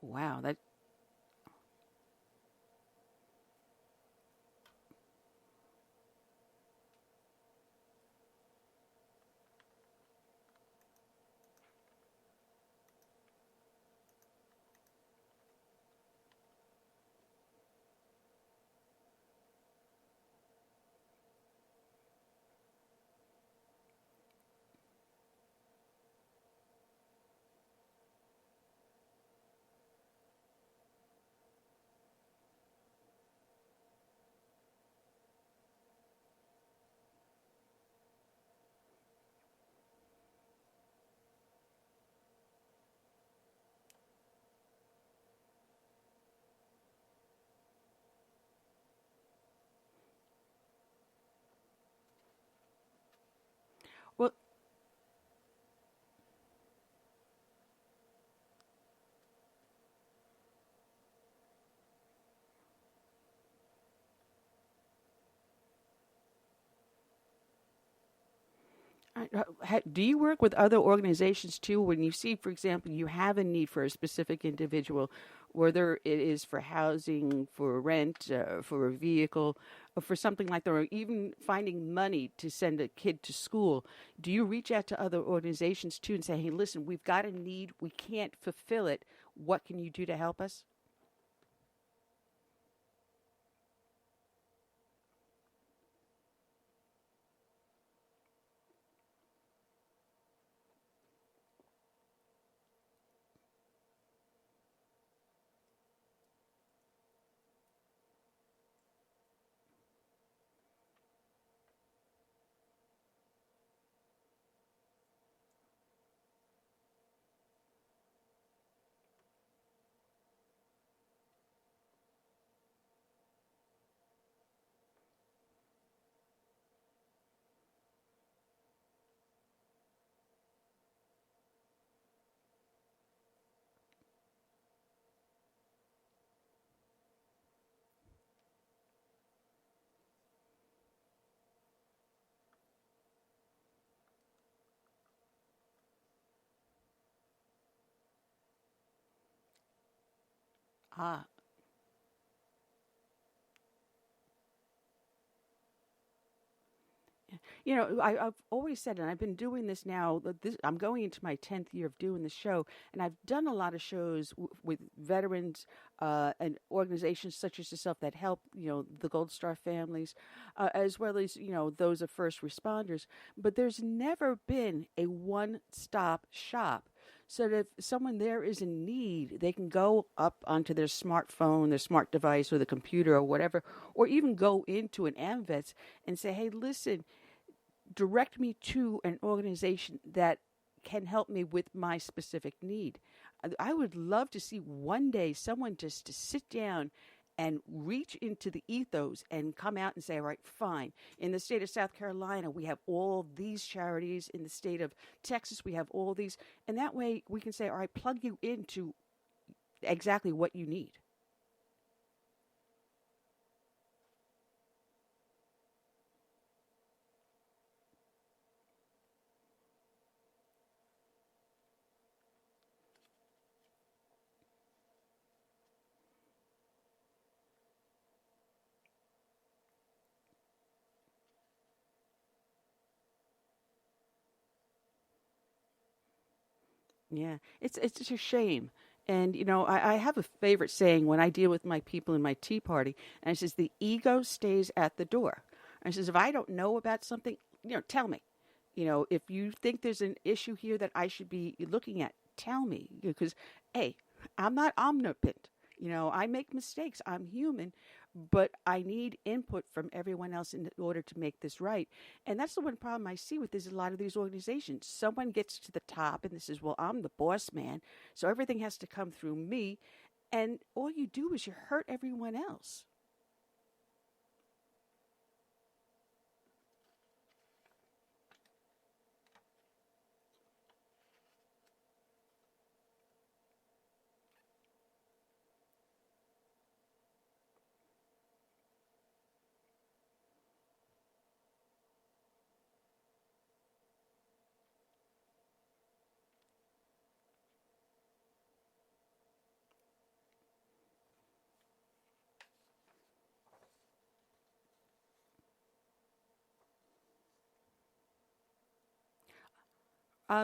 wow, that. Well, do you work with other organizations too? When you see, for example, you have a need for a specific individual, whether it is for housing, for rent, for a vehicle, or for something like that, or even finding money to send a kid to school, do you reach out to other organizations too and say, hey, listen, we've got a need, we can't fulfill it. What can you do to help us? Ah, I've always said, and I've been doing this now. I'm going into my 10th year of doing the show, and I've done a lot of shows with veterans and organizations such as yourself that help, the Gold Star families, as well as, those of first responders. But there's never been a one-stop shop. So that if someone there is in need, they can go up onto their smartphone, their smart device, or the computer or whatever, or even go into an AMVETS and say, hey, listen, direct me to an organization that can help me with my specific need. I would love to see one day someone just to sit down and reach into the ethos and come out and say, all right, fine. In the state of South Carolina, we have all these charities. In the state of Texas, we have all these. And that way we can say, all right, plug you into exactly what you need. Yeah, it's just a shame. And, I have a favorite saying when I deal with my people in my Tea Party, and it says, the ego stays at the door. And it says, if I don't know about something, tell me. If you think there's an issue here that I should be looking at, tell me. Because, hey, I'm not omnipotent. I make mistakes. I'm human, but I need input from everyone else in order to make this right. And that's the one problem I see with this, a lot of these organizations. Someone gets to the top and says, well, I'm the boss man, so everything has to come through me. And all you do is you hurt everyone else.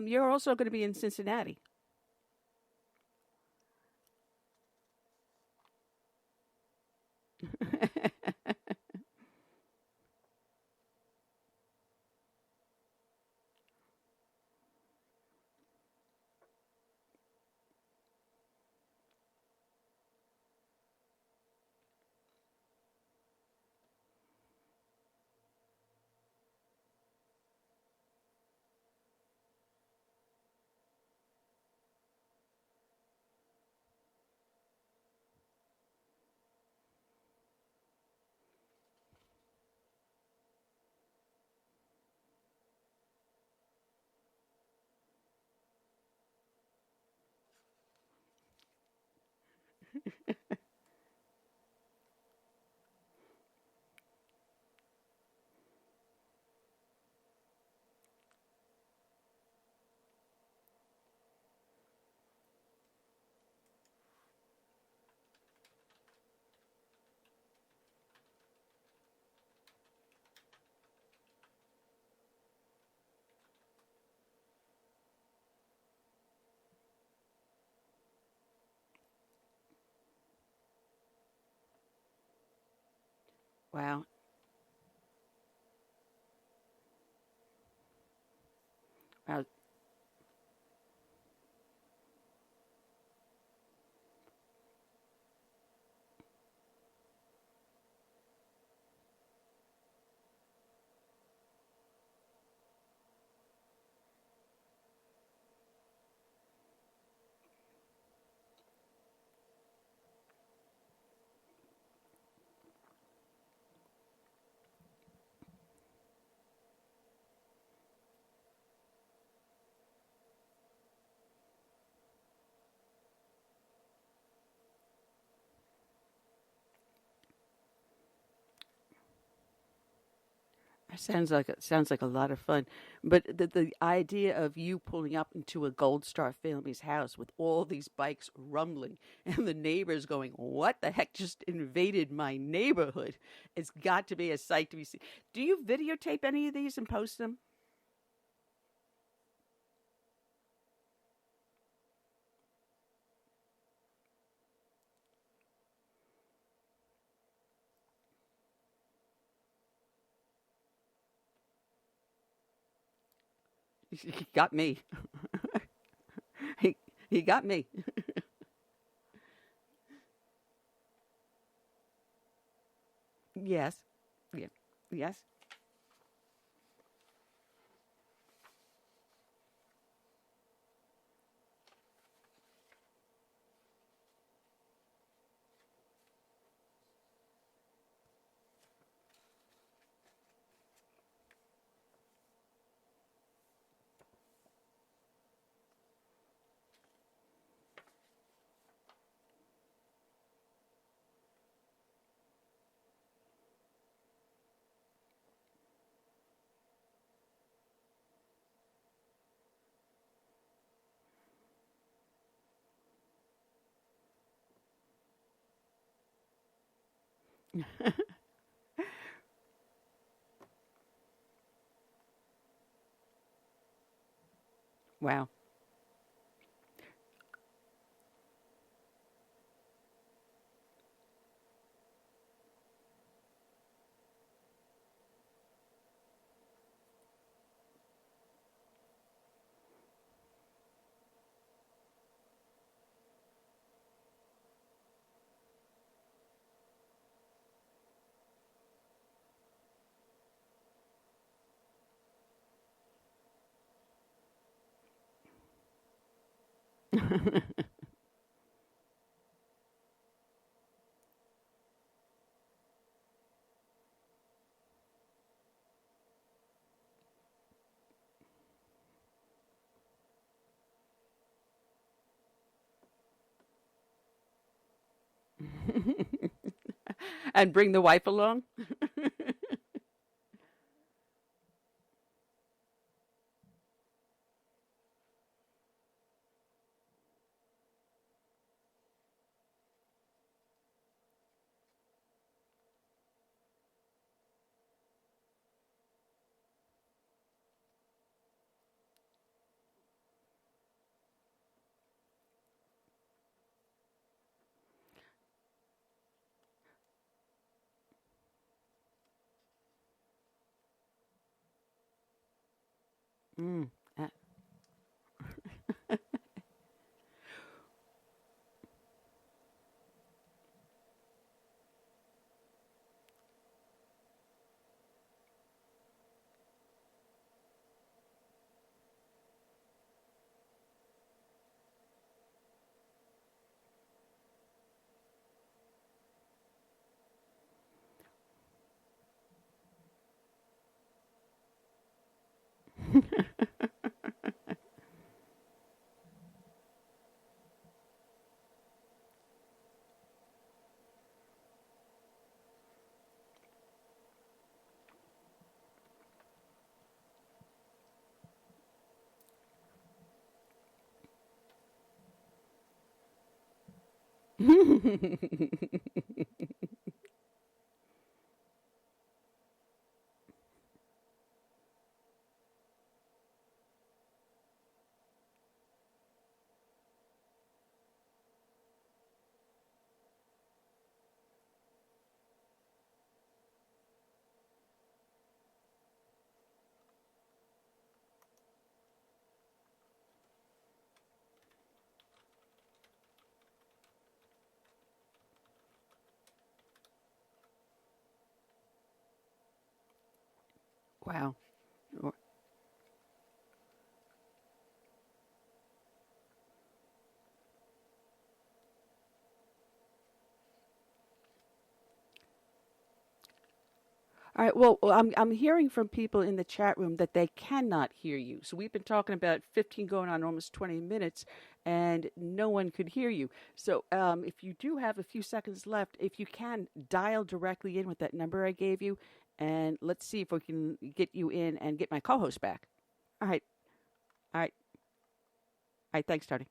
You're also going to be in Cincinnati. Wow. Wow. Sounds like a lot of fun, but the idea of you pulling up into a Gold Star family's house with all these bikes rumbling and the neighbors going, "What the heck just invaded my neighborhood?" It's got to be a sight to be seen. Do you videotape any of these and post them? He got me. he he got me. Yes. Yeah. Yes. Wow. And bring the wife along? Mm. uh, Wow. All right. Well, I'm hearing from people in the chat room that they cannot hear you. So we've been talking about 15 going on almost 20 minutes, and no one could hear you. So if you do have a few seconds left, if you can dial directly in with that number I gave you, and let's see if we can get you in and get my co-host back. All right. All right. All right. Thanks, Tony.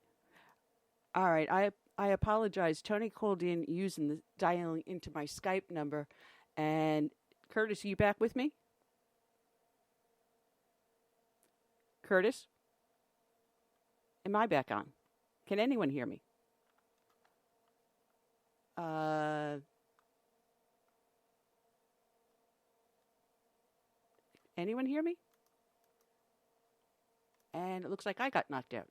All right. I apologize. Tony called in using the dialing into my Skype number, and Curtis, are you back with me? Curtis? Am I back on? Can anyone hear me? Anyone hear me? And it looks like I got knocked out.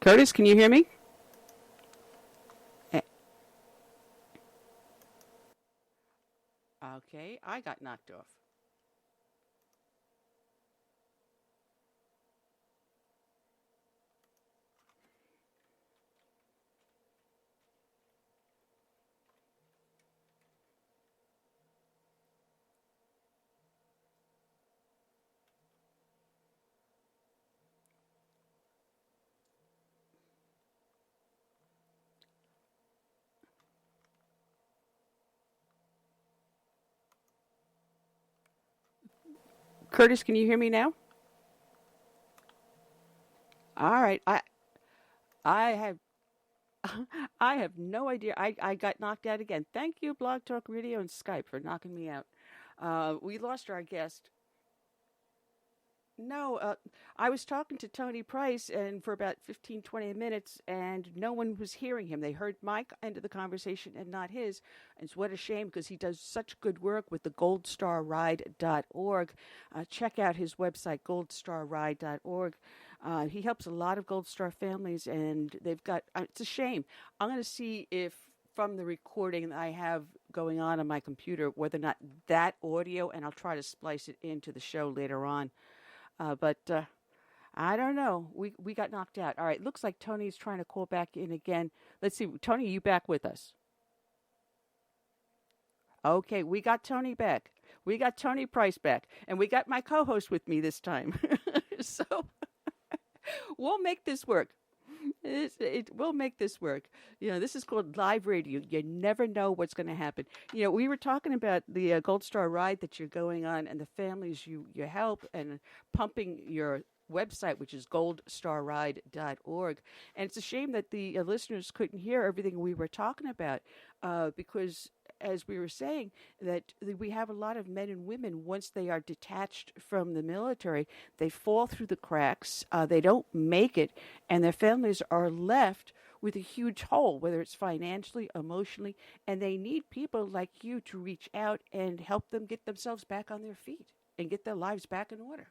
Curtis, can you hear me? Okay, I got knocked off. Curtis, can you hear me now? All right, I have I have no idea. I got knocked out again. Thank you, Blog Talk Radio and Skype, for knocking me out. We lost our guest. No, I was talking to Tony Price and for about 15, 20 minutes, and no one was hearing him. They heard my end of the conversation and not his. And it's what a shame, because he does such good work with the goldstarride.org. Check out his website, goldstarride.org. He helps a lot of Gold Star families, and they've got, it's a shame. I'm going to see if from the recording I have going on my computer, whether or not that audio, and I'll try to splice it into the show later on. But I don't know. We got knocked out. All right. Looks like Tony's trying to call back in again. Let's see. Tony, are you back with us? Okay. We got Tony back. We got Tony Price back. And we got my co-host with me this time. So we'll make this work. It will make this work. You know, this is called live radio. You never know what's going to happen. You know, we were talking about the Gold Star Ride that you're going on and the families you help, and pumping your website, which is goldstarride.org. And it's a shame that the listeners couldn't hear everything we were talking about, because as we were saying, that we have a lot of men and women, once they are detached from the military, they fall through the cracks, they don't make it, and their families are left with a huge hole, whether it's financially, emotionally, and they need people like you to reach out and help them get themselves back on their feet and get their lives back in order.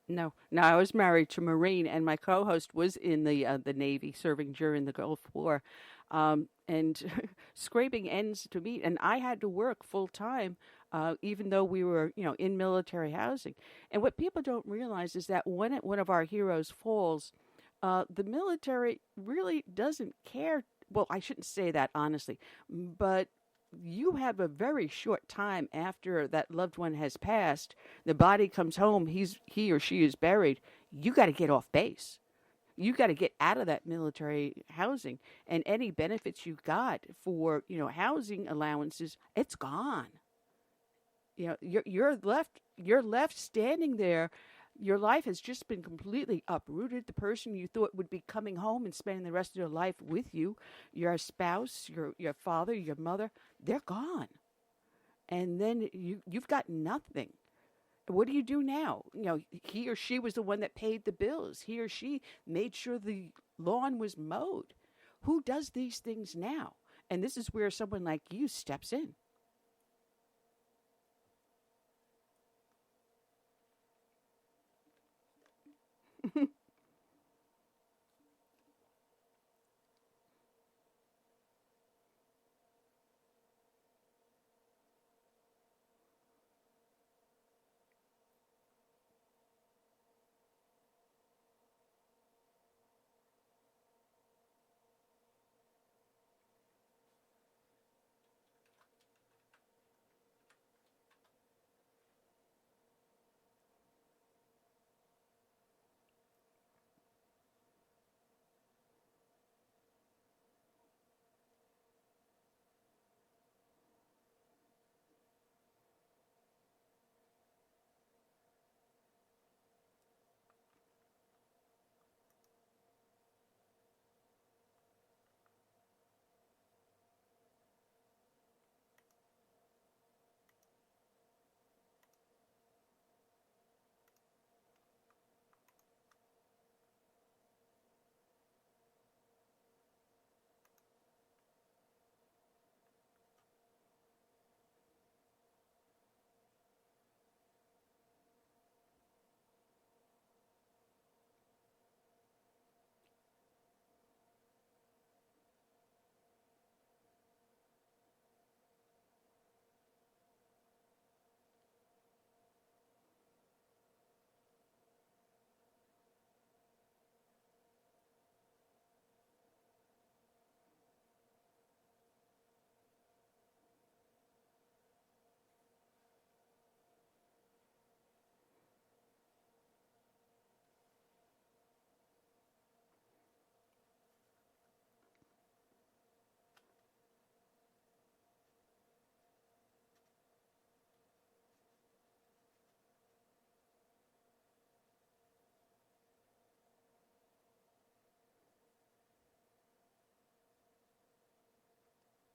No, no, I was married to a Marine, and my co-host was in the Navy, serving during the Gulf War, and scraping ends to meet. And I had to work full time, even though we were, in military housing. And what people don't realize is that when one of our heroes falls, the military really doesn't care. Well, I shouldn't say that honestly, but you have a very short time after that loved one has passed. The body comes home. He or she is buried. You got to get off base. You got to get out of that military housing, and any benefits you got for housing allowances, it's gone. You're left standing there. Your life has just been completely uprooted. The person you thought would be coming home and spending the rest of your life with you, your spouse, your father, your mother, they're gone. And then you've got nothing. What do you do now? He or she was the one that paid the bills. He or she made sure the lawn was mowed. Who does these things now? And this is where someone like you steps in.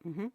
Mm-hmm.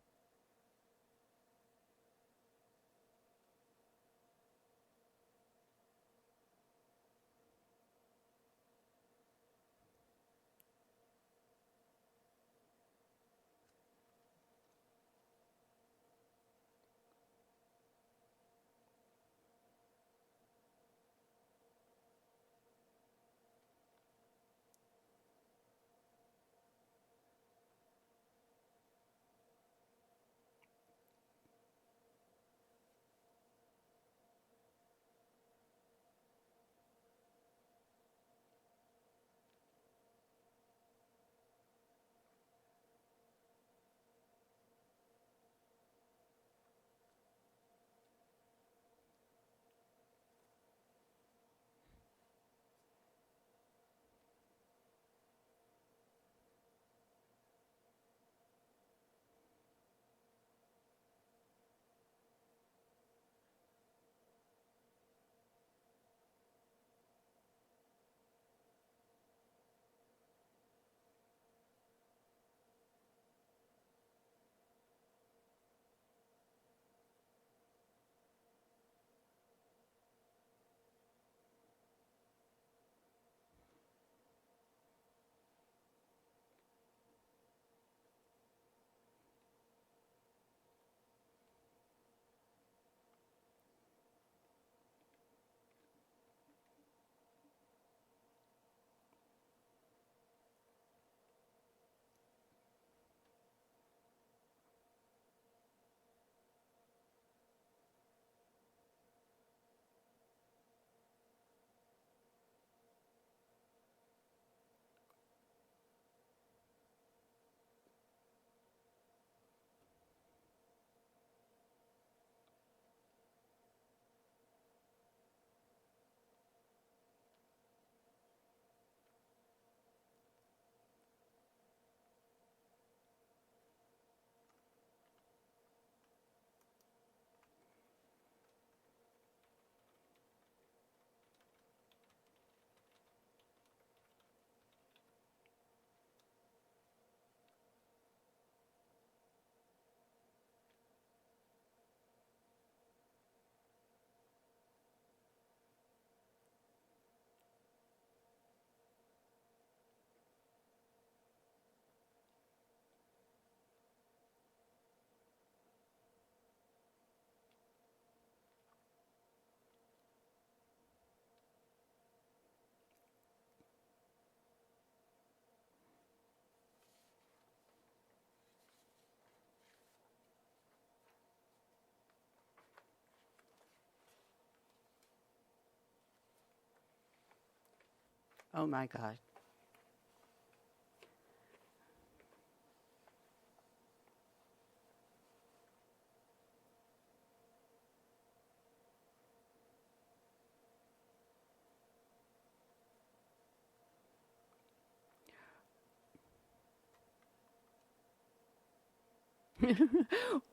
Oh, my God.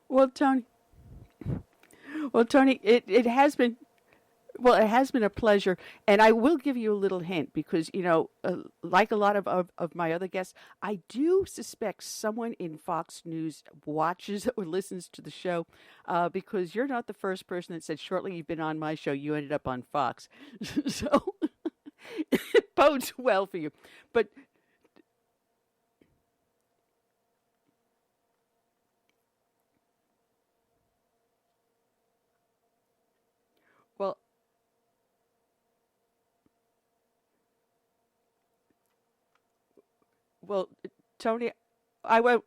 Well, Tony, it has been. Well, it has been a pleasure, and I will give you a little hint because, like a lot of my other guests, I do suspect someone in Fox News watches or listens to the show because you're not the first person that said shortly you've been on my show, you ended up on Fox. So it bodes well for you. But, well, well, Tony, I won't.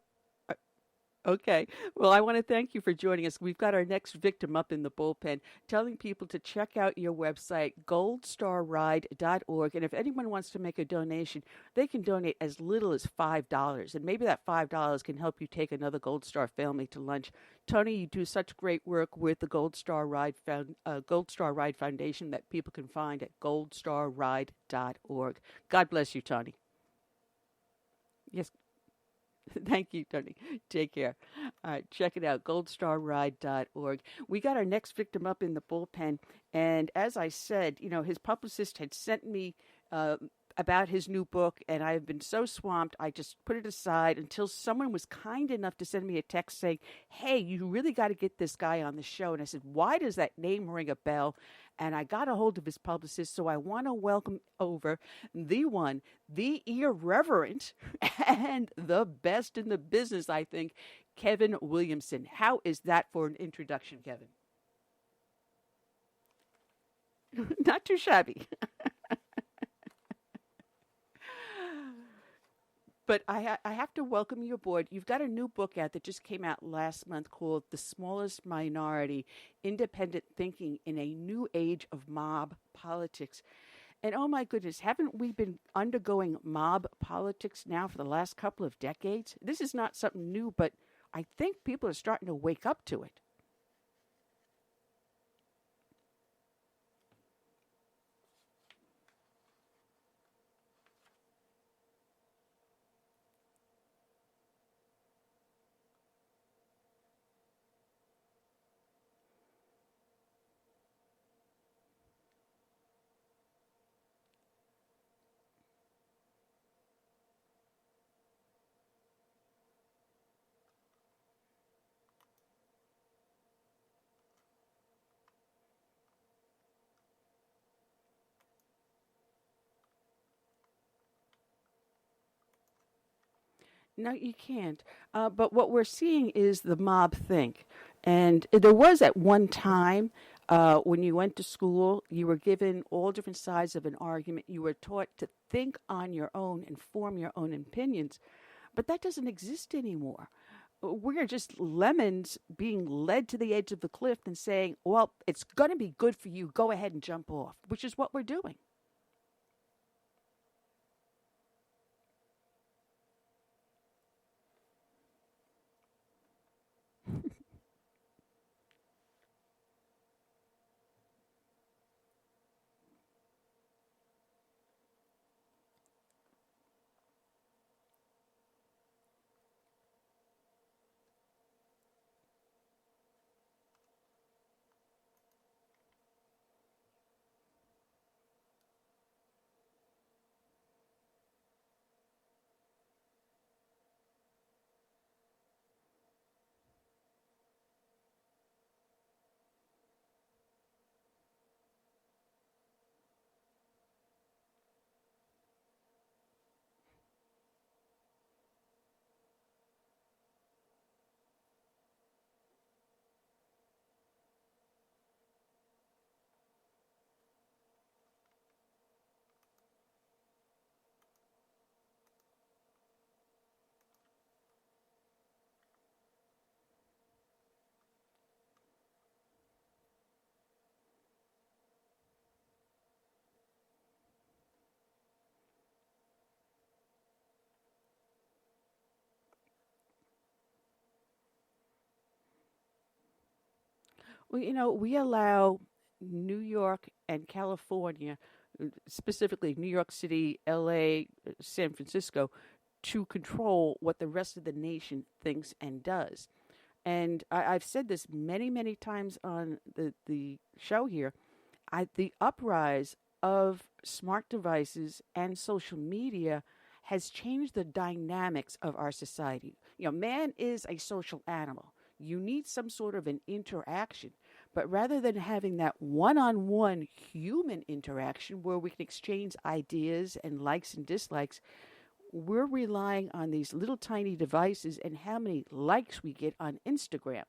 Okay. Well, I want to thank you for joining us. We've got our next victim up in the bullpen, telling people to check out your website, goldstarride.org. And if anyone wants to make a donation, they can donate as little as $5. And maybe that $5 can help you take another Gold Star family to lunch. Tony, you do such great work with the Gold Star Ride Foundation that people can find at goldstarride.org. God bless you, Tony. Yes. Thank you, Tony. Take care. All right, check it out, goldstarride.org. We got our next victim up in the bullpen, and as I said, his publicist had sent me about his new book, and I have been so swamped, I just put it aside until someone was kind enough to send me a text saying, hey, you really got to get this guy on the show. And I said, why does that name ring a bell? And I got a hold of his publicist, so I want to welcome over the one, the irreverent, and the best in the business, I think, Kevin Williamson. How is that for an introduction, Kevin? Not too shabby. But I have to welcome you aboard. You've got a new book out that just came out last month called The Smallest Minority, Independent Thinking in a New Age of Mob Politics. And oh my goodness, haven't we been undergoing mob politics now for the last couple of decades? This is not something new, but I think people are starting to wake up to it. No, you can't. But what we're seeing is the mob think. And there was at one time when you went to school, you were given all different sides of an argument. You were taught to think on your own and form your own opinions. But that doesn't exist anymore. We're just lemons being led to the edge of the cliff and saying, well, it's going to be good for you. Go ahead and jump off, which is what we're doing. Well, we allow New York and California, specifically New York City, LA, San Francisco, to control what the rest of the nation thinks and does. And I've said this many, many times on the show here. The uprise of smart devices and social media has changed the dynamics of our society. Man is a social animal. You need some sort of an interaction. But rather than having that one-on-one human interaction where we can exchange ideas and likes and dislikes, we're relying on these little tiny devices and how many likes we get on Instagram.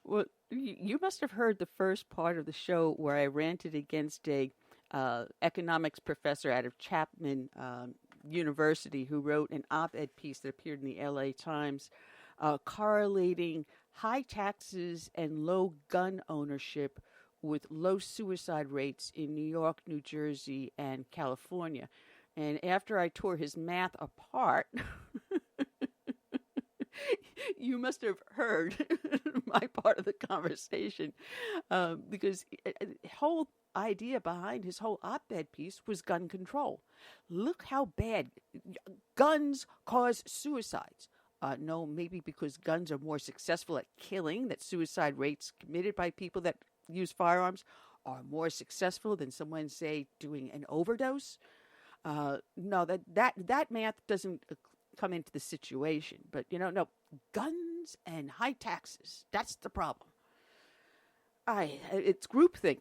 Well, you must have heard the first part of the show where I ranted against a economics professor out of Chapman University who wrote an op-ed piece that appeared in the LA Times correlating high taxes and low gun ownership with low suicide rates in New York, New Jersey, and California. And after I tore his math apart, you must have heard my part of the conversation because the whole idea behind his whole op-ed piece was gun control. Look how bad guns cause suicides. No, maybe because guns are more successful at killing, that suicide rates committed by people that use firearms are more successful than someone, say, doing an overdose. No, that math doesn't come into the situation. But, no, guns and high taxes, that's the problem. It's groupthink.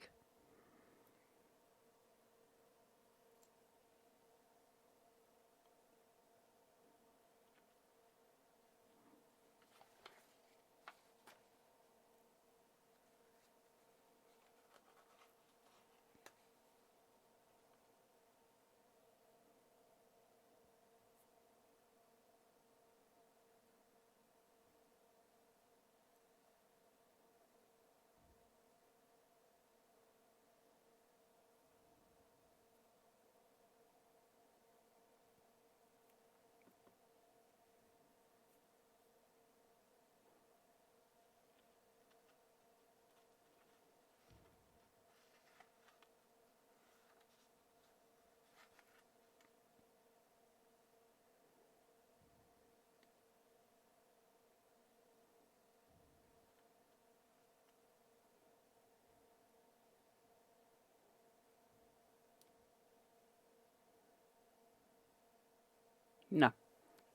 No.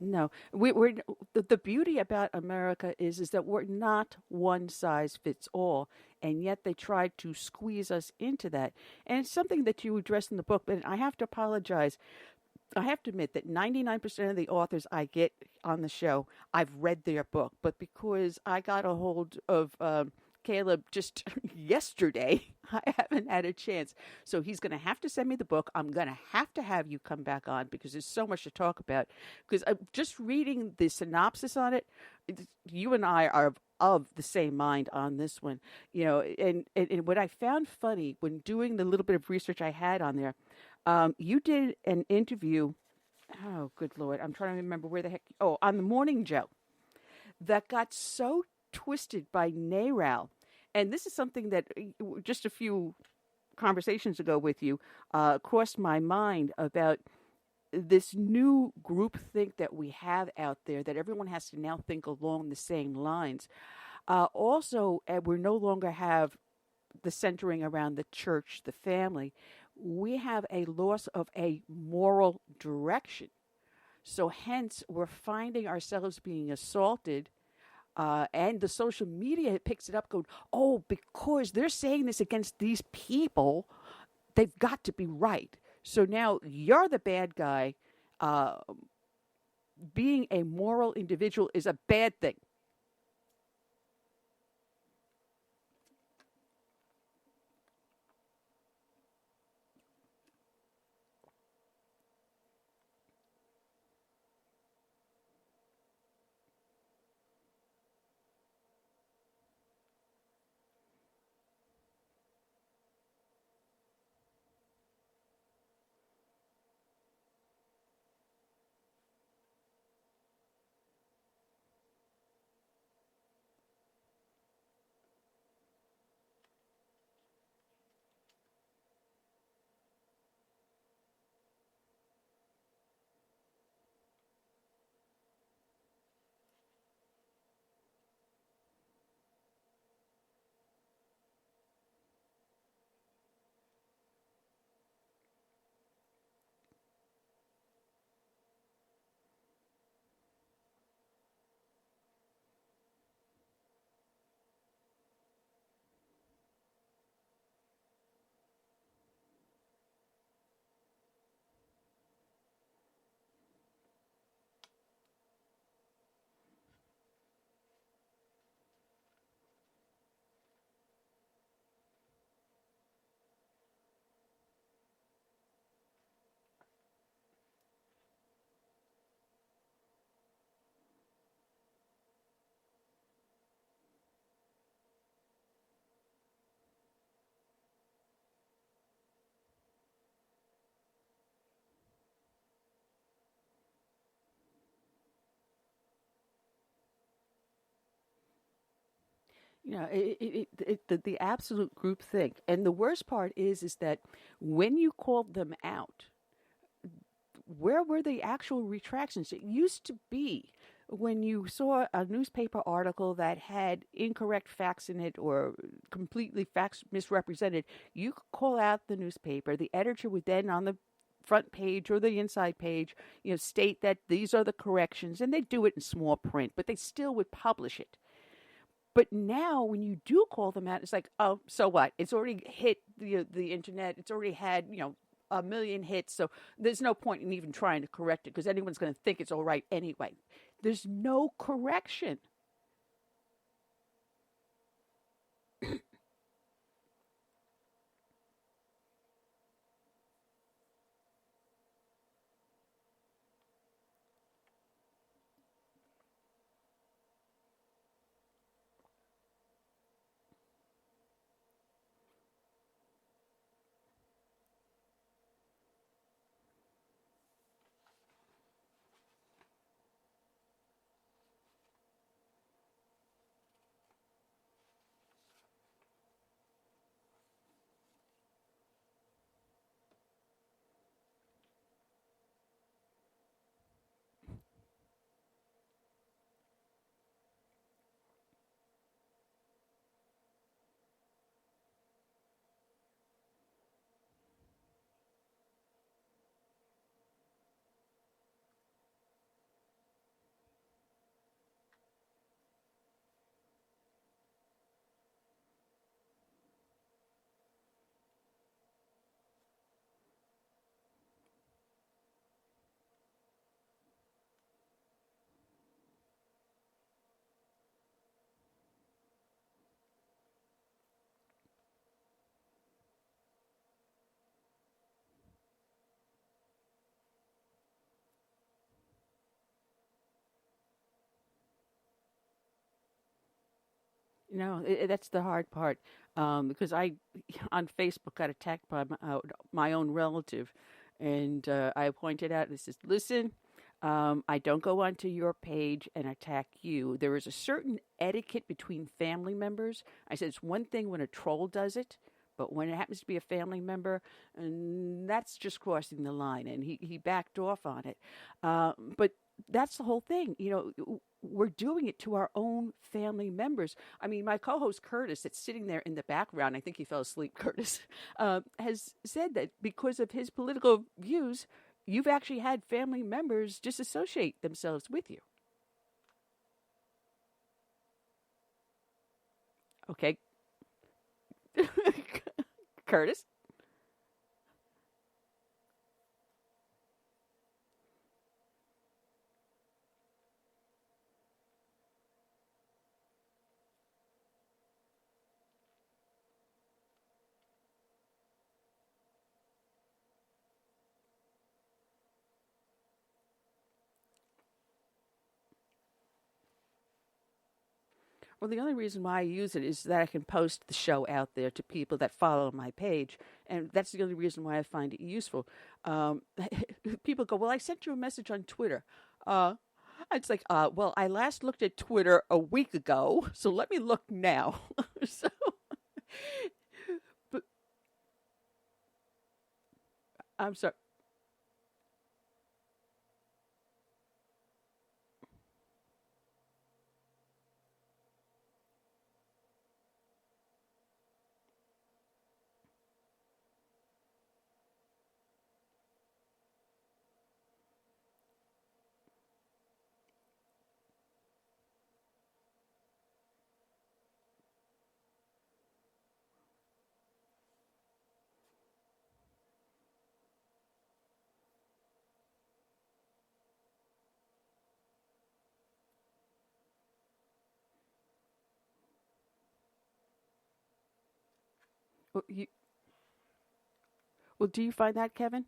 No, we're the beauty about America is that we're not one size fits all, and yet they try to squeeze us into that. And it's something that you address in the book, but I have to apologize. I have to admit that 99% of the authors I get on the show, I've read their book. But because I got a hold of Keilah just yesterday, I haven't had a chance. So he's going to have to send me the book. I'm going to have you come back on because there's so much to talk about. Because just reading the synopsis on it, you and I are of the same mind on this one. You know, and what I found funny when doing the little bit of research I had on there, you did an interview. Oh, good Lord. I'm trying to remember where the heck. Oh, on the Morning Joe. That got so twisted by NARAL. And this is something that just a few conversations ago with you crossed my mind about this new groupthink that we have out there that everyone has to now think along the same lines. Also, we no longer have the centering around the church, the family. We have a loss of a moral direction. So hence, we're finding ourselves being assaulted. And the social media picks it up going, oh, because they're saying this against these people, they've got to be right. So now you're the bad guy. Being a moral individual is a bad thing. You know, the absolute group thing. And the worst part is that when you called them out, where were the actual retractions? It used to be when you saw a newspaper article that had incorrect facts in it or completely facts misrepresented, you could call out the newspaper. The editor would then on the front page or the inside page, state that these are the corrections, and they do it in small print, but they still would publish it. But now, when you do call them out, it's like, oh, so what? It's already hit the internet. It's already had, a million hits. So there's no point in even trying to correct it because anyone's going to think it's all right anyway. There's no correction. No, that's the hard part. Because I, on Facebook, got attacked by my own relative, and I pointed out, this is, listen, I don't go onto your page and attack you. There is a certain etiquette between family members. I said it's one thing when a troll does it, but when it happens to be a family member, and that's just crossing the line. And he backed off on it. But that's the whole thing. We're doing it to our own family members. I mean, my co-host Curtis, that's sitting there in the background, I think he fell asleep, Curtis, has said that because of his political views, you've actually had family members disassociate themselves with you. Okay. Curtis? Well, the only reason why I use it is that I can post the show out there to people that follow my page, and that's the only reason why I find it useful. People go, well, I sent you a message on Twitter. It's like, well, I last looked at Twitter a week ago, so let me look now. So, but I'm sorry. Well, do you find that, Kevin?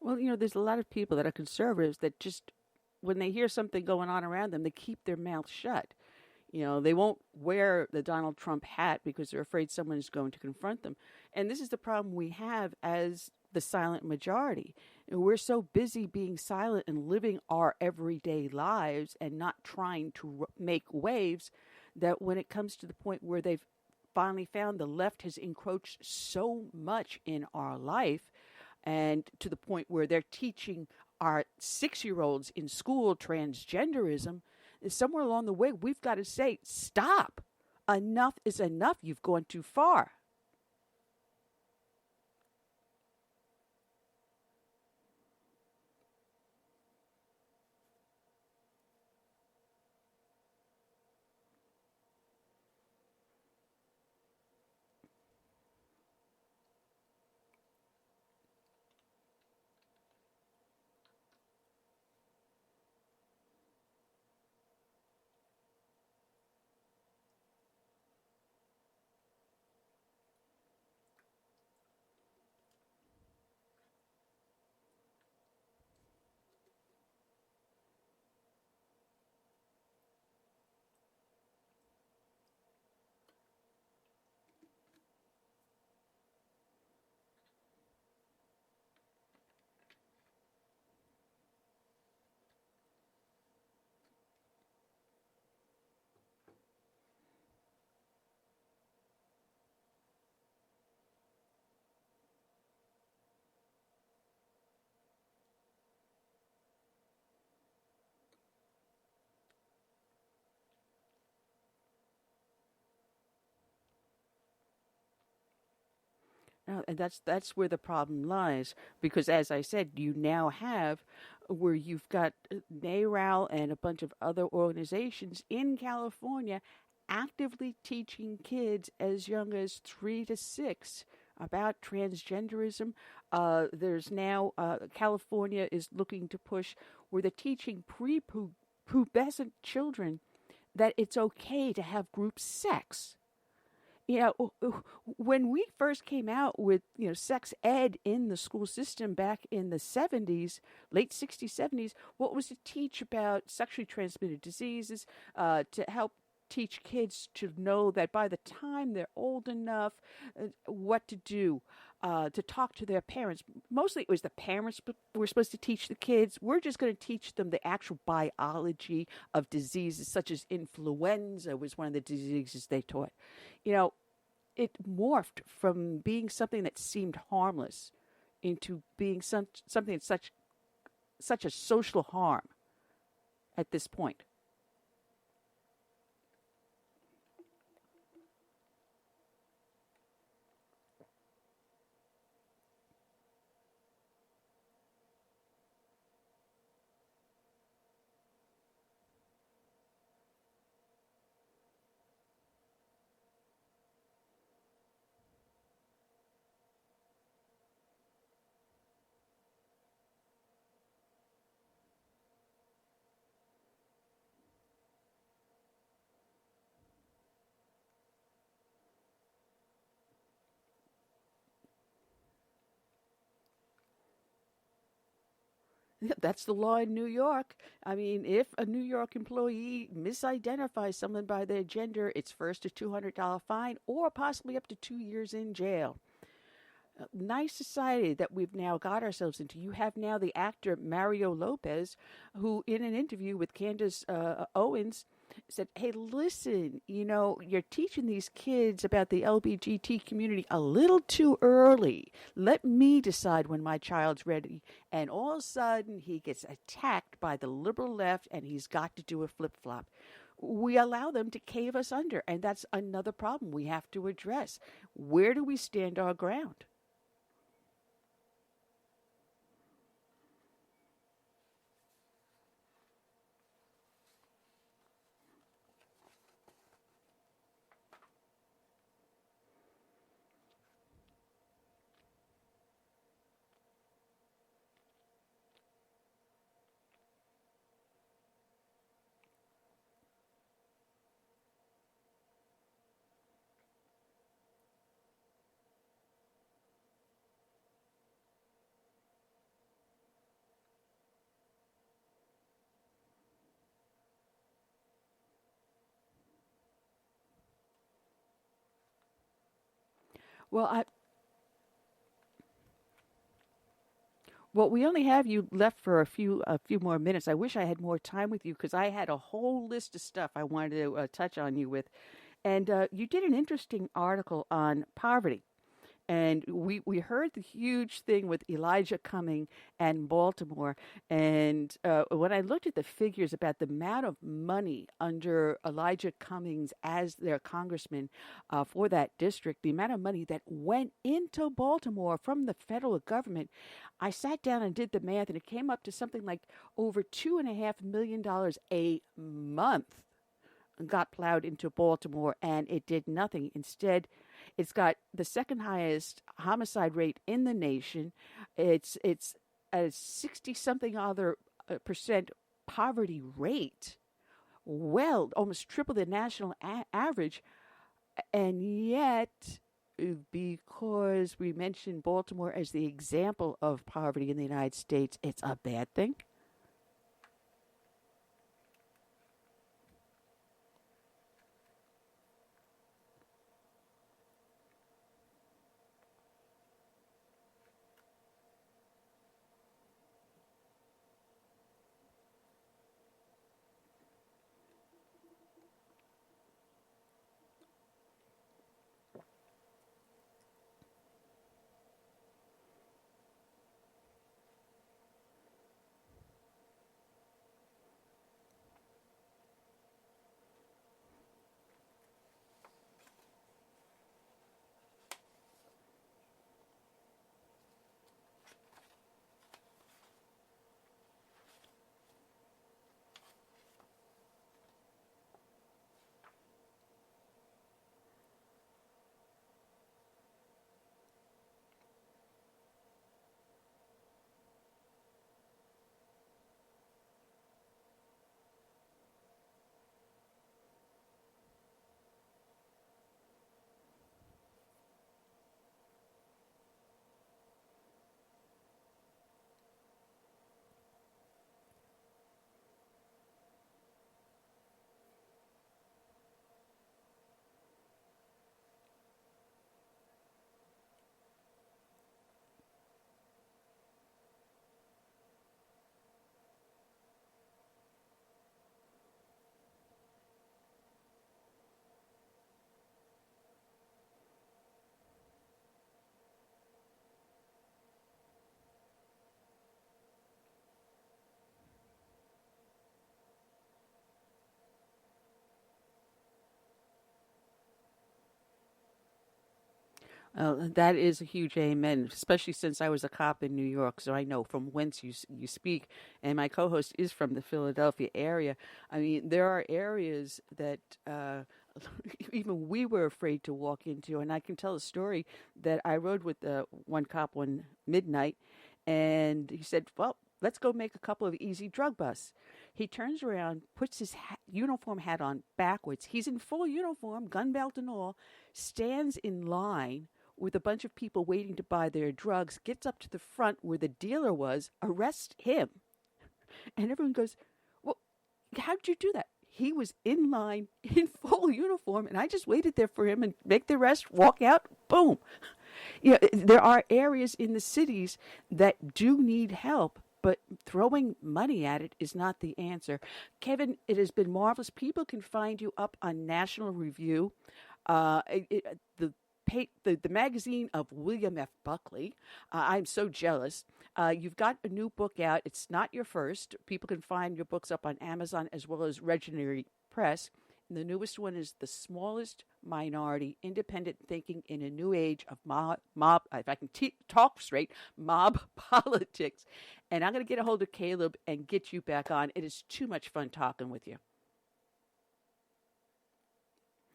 Well, there's a lot of people that are conservatives that just, when they hear something going on around them, they keep their mouth shut. They won't wear the Donald Trump hat because they're afraid someone is going to confront them. And this is the problem we have as the silent majority. We're so busy being silent and living our everyday lives and not trying to make waves that when it comes to the point where they've finally found the left has encroached so much in our life, and to the point where they're teaching our 6-year-olds in school transgenderism, somewhere along the way, we've got to say, stop. Enough is enough. You've gone too far. No, and that's where the problem lies, because as I said, you now have where you've got NARAL and a bunch of other organizations in California actively teaching kids as young as 3 to 6 about transgenderism. There's now California is looking to push where they're teaching prepubescent children that it's okay to have group sex. You know, when we first came out with, sex ed in the school system back in the 70s, late 60s, 70s, what was to teach about sexually transmitted diseases, to help teach kids to know that by the time they're old enough, what to do, to talk to their parents. Mostly it was the parents were supposed to teach the kids. We're just going to teach them the actual biology of diseases, such as influenza was one of the diseases they taught. It morphed from being something that seemed harmless into being something that's such a social harm at this point. That's the law in New York. I mean, if a New York employee misidentifies someone by their gender, it's first a $200 fine or possibly up to 2 years in jail. Nice society that we've now got ourselves into. You have now the actor Mario Lopez, who in an interview with Candace Owens said, hey, listen, you're teaching these kids about the LGBT community a little too early. Let me decide when my child's ready. And all of a sudden, he gets attacked by the liberal left, and he's got to do a flip-flop. We allow them to cave us under, and that's another problem we have to address. Where do we stand our ground? Well, we only have you left for a few more minutes. I wish I had more time with you because I had a whole list of stuff I wanted to touch on you with. And you did an interesting article on poverty. And we heard the huge thing with Elijah Cumming and Baltimore. And when I looked at the figures about the amount of money under Elijah Cummings as their congressman for that district, the amount of money that went into Baltimore from the federal government, I sat down and did the math, and it came up to something like over $2.5 million a month got plowed into Baltimore, and it did nothing. Instead, it's got the second highest homicide rate in the nation. It's a 60-something other percent poverty rate, well, almost triple the national average. And yet, because we mentioned Baltimore as the example of poverty in the United States, it's a bad thing. That is a huge amen, especially since I was a cop in New York, so I know from whence you speak. And my co-host is from the Philadelphia area. I mean, there are areas that even we were afraid to walk into. And I can tell a story that I rode with one cop one midnight, and he said, well, let's go make a couple of easy drug busts. He turns around, puts his uniform hat on backwards. He's in full uniform, gun belt and all, stands in line with a bunch of people waiting to buy their drugs, gets up to the front where the dealer was, arrests him. And everyone goes, well, how'd you do that? He was in line in full uniform, and I just waited there for him and make the arrest, walk out, boom. You know, there are areas in the cities that do need help, but throwing money at it is not the answer. Kevin, it has been marvelous. People can find you up on National Review, the magazine of William F. Buckley. I'm so jealous. You've got a new book out. It's not your first. People can find your books up on Amazon as well as Regenary Press. And the newest one is The Smallest Minority, Independent Thinking in a New Age of Mob, if I can talk straight, mob politics. And I'm going to get a hold of Caleb and get you back on. It is too much fun talking with you.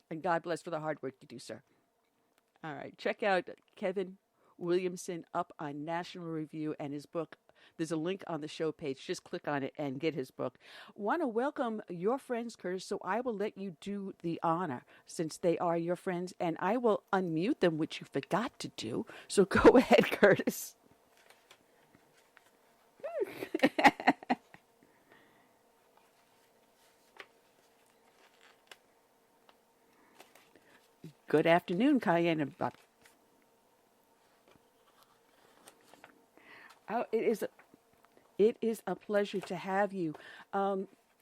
And God bless for the hard work you do, sir. All right, check out Kevin Williamson up on National Review and his book. There's a link on the show page. Just click on it and get his book. Want to welcome your friends, Curtis, so I will let you do the honor since they are your friends, and I will unmute them, which you forgot to do. So go ahead, Curtis. Good afternoon, Kiyan and Bobby. Oh, it is a pleasure to have you.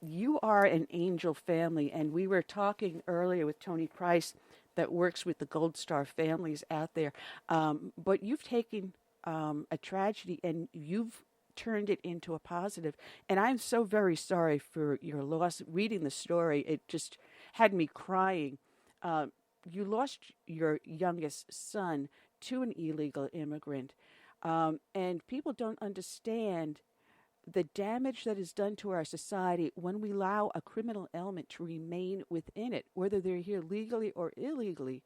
you are an angel family, and we were talking earlier with Tony Price that works with the Gold Star families out there. But you've taken a tragedy and you've turned it into a positive. And I'm so very sorry for your loss. Reading the story, it just had me crying. You lost your youngest son to an illegal immigrant. And people don't understand the damage that is done to our society when we allow a criminal element to remain within it, whether they're here legally or illegally.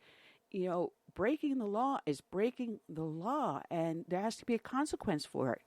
You know, breaking the law is breaking the law, and there has to be a consequence for it.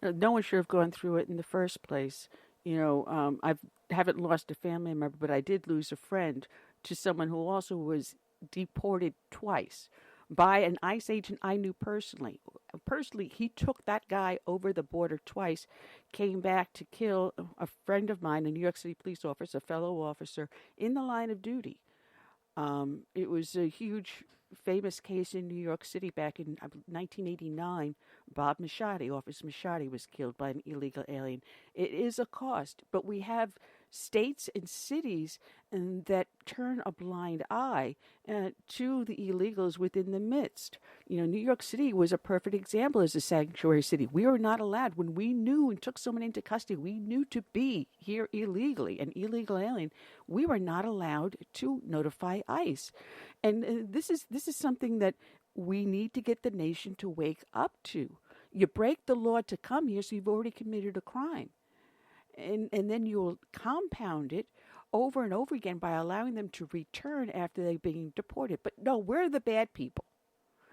No one should have gone through it in the first place. I haven't lost a family member, but I did lose a friend to someone who also was deported twice by an ICE agent I knew personally. Personally, he took that guy over the border twice, came back to kill a friend of mine, a New York City police officer, a fellow officer, in the line of duty. It was a huge, famous case in New York City back in 1989. Bob Machadi, Officer Machadi, was killed by an illegal alien. It is a cost, but we have states and cities that turn a blind eye to the illegals within the midst. New York City was a perfect example as a sanctuary city. We were not allowed, when we knew and took someone into custody, we knew to be here illegally, an illegal alien, we were not allowed to notify ICE. And this is something that we need to get the nation to wake up to. You break the law to come here, so you've already committed a crime. And then you'll compound it over and over again by allowing them to return after they're being deported. But no, we're the bad people.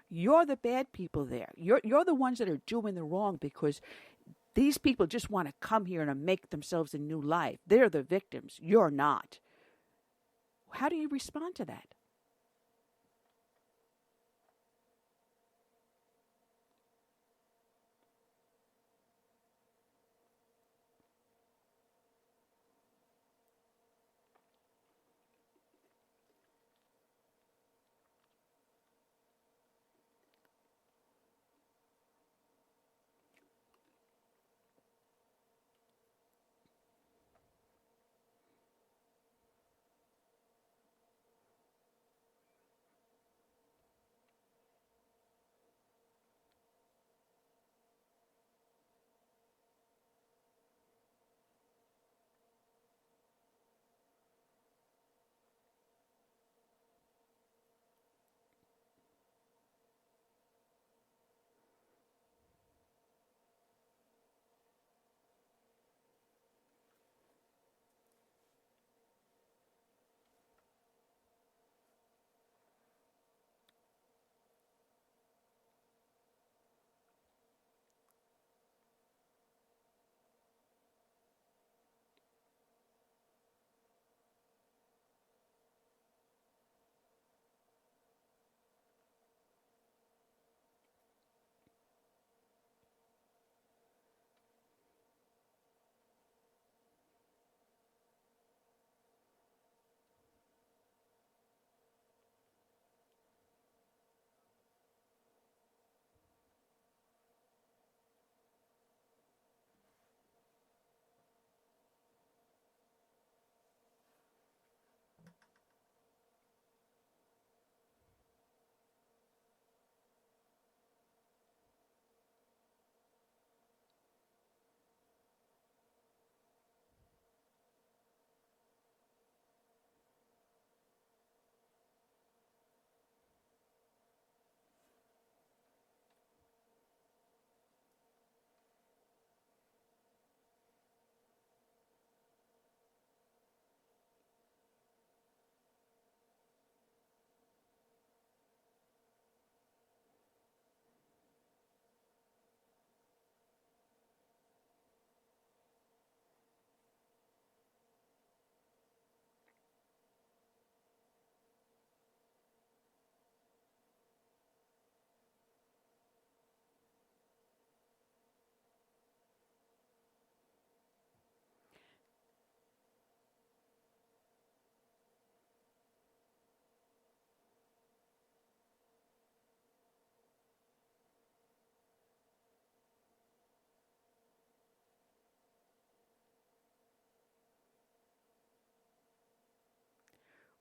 You're the bad people there. You're the ones that are doing the wrong, because these people just want to come here and make themselves a new life. They're the victims. You're not. How do you respond to that?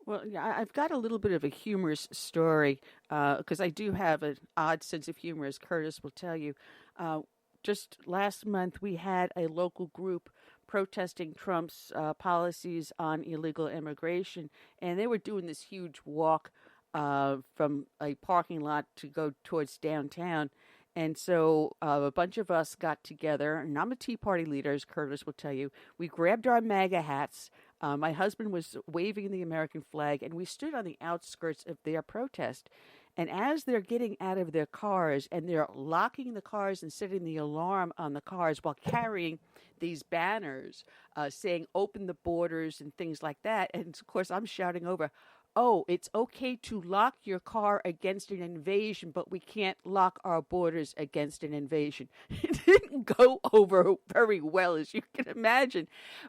Well, yeah, I've got a little bit of a humorous story because I do have an odd sense of humor, as Curtis will tell you. Just last month, we had a local group protesting Trump's policies on illegal immigration, and they were doing this huge walk from a parking lot to go towards downtown. And so a bunch of us got together, and I'm a Tea Party leader, as Curtis will tell you. We grabbed our MAGA hats. My husband was waving the American flag, and we stood on the outskirts of their protest. And as they're getting out of their cars and they're locking the cars and setting the alarm on the cars while carrying these banners saying open the borders and things like that. And of course, I'm shouting over, oh, it's okay to lock your car against an invasion, but we can't lock our borders against an invasion. It didn't go over very well, as you can imagine.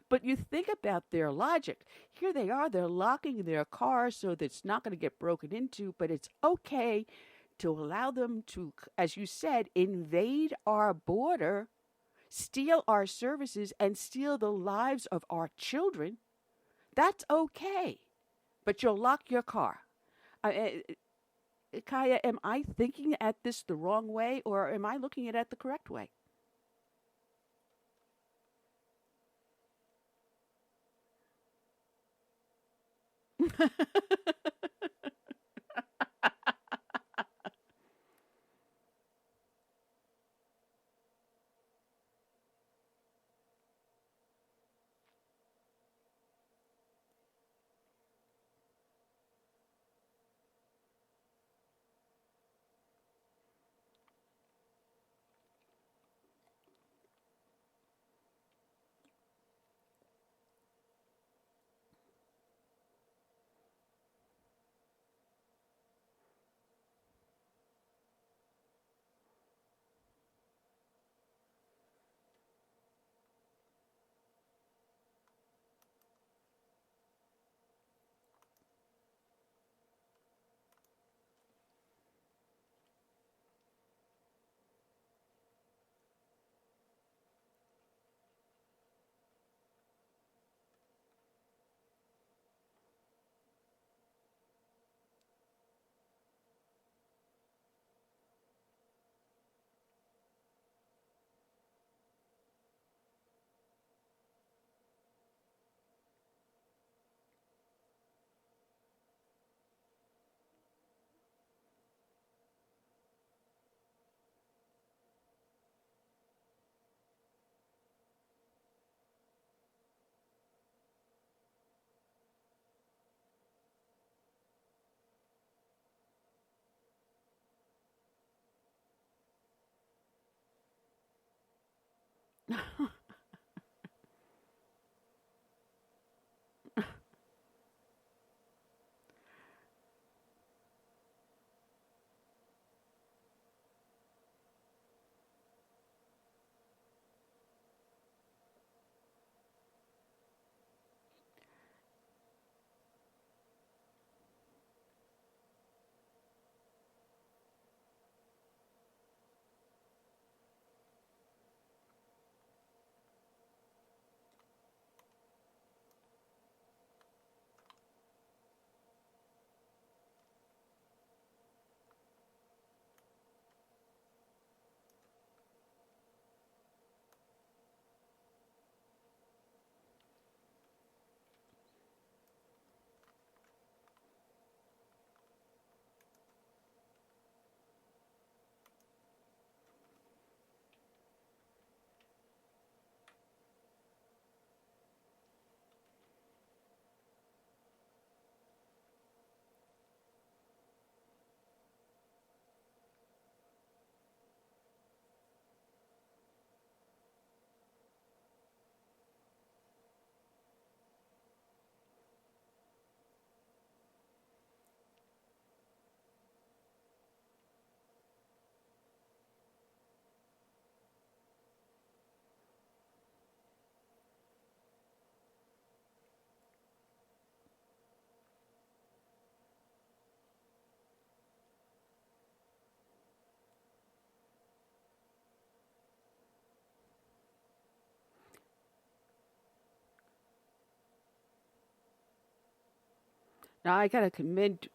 But you think about their logic. Here they are, they're locking their car so that it's not going to get broken into, but it's okay to allow them to, as you said, invade our border, steal our services, and steal the lives of our children. That's okay. But you'll lock your car. Keilah, am I thinking at this the wrong way, or am I looking at it the correct way? Now I gotta commend.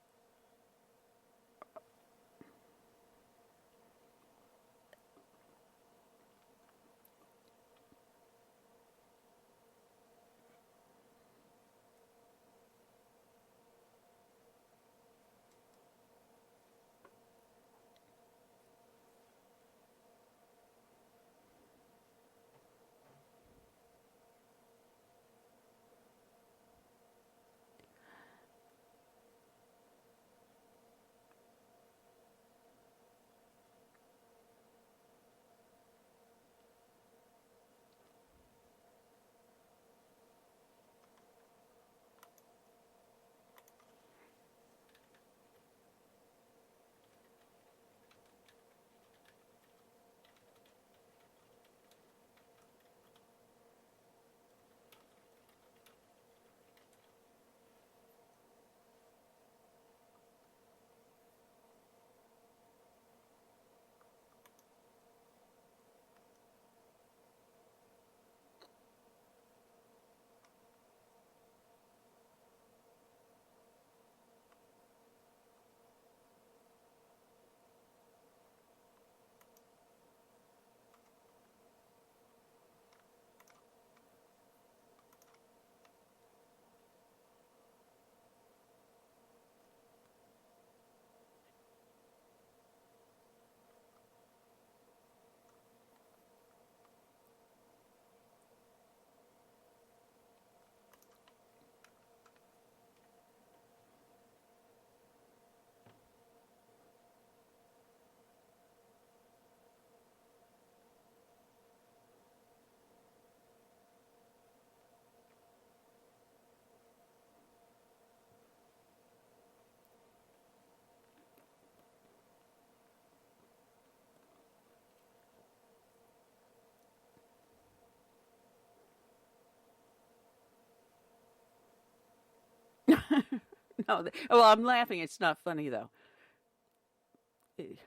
No, well, I'm laughing. It's not funny though. It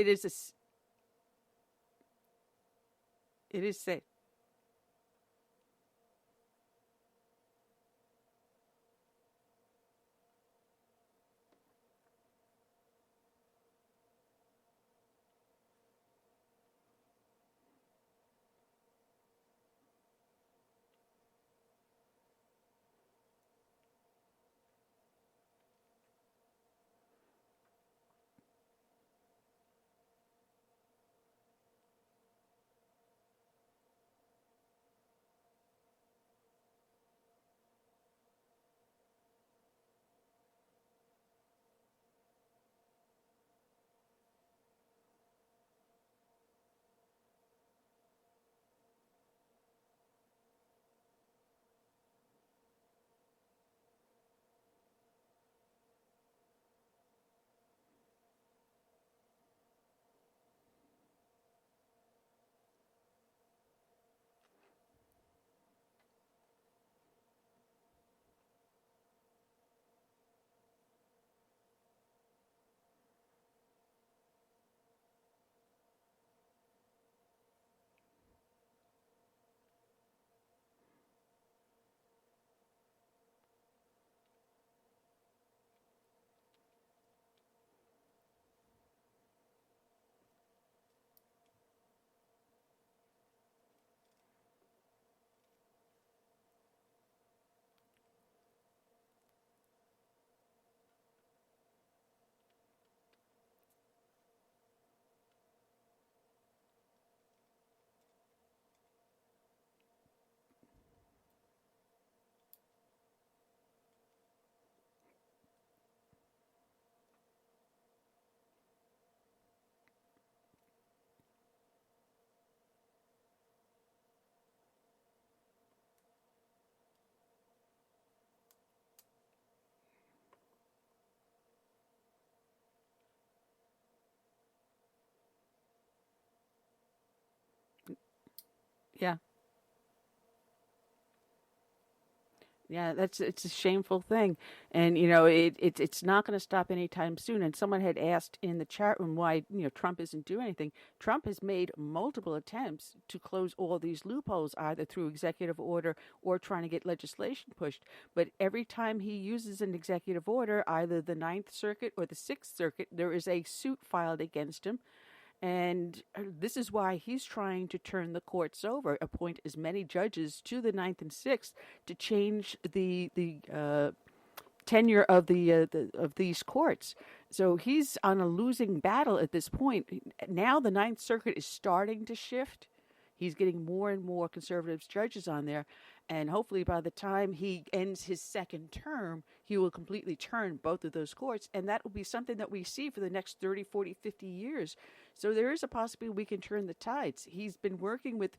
is it is safe. Yeah. Yeah, it's a shameful thing, and it's not going to stop anytime soon. And someone had asked in the chat room why Trump isn't doing anything. Trump has made multiple attempts to close all these loopholes, either through executive order or trying to get legislation pushed. But every time he uses an executive order, either the Ninth Circuit or the Sixth Circuit, there is a suit filed against him. And this is why he's trying to turn the courts over, appoint as many judges to the Ninth and Sixth to change the tenure of of these courts. So he's on a losing battle at this point. Now the Ninth Circuit is starting to shift. He's getting more and more conservative judges on there. And hopefully by the time he ends his second term, he will completely turn both of those courts. And that will be something that we see for the next 30, 40, 50 years. So there is a possibility we can turn the tides. He's been working with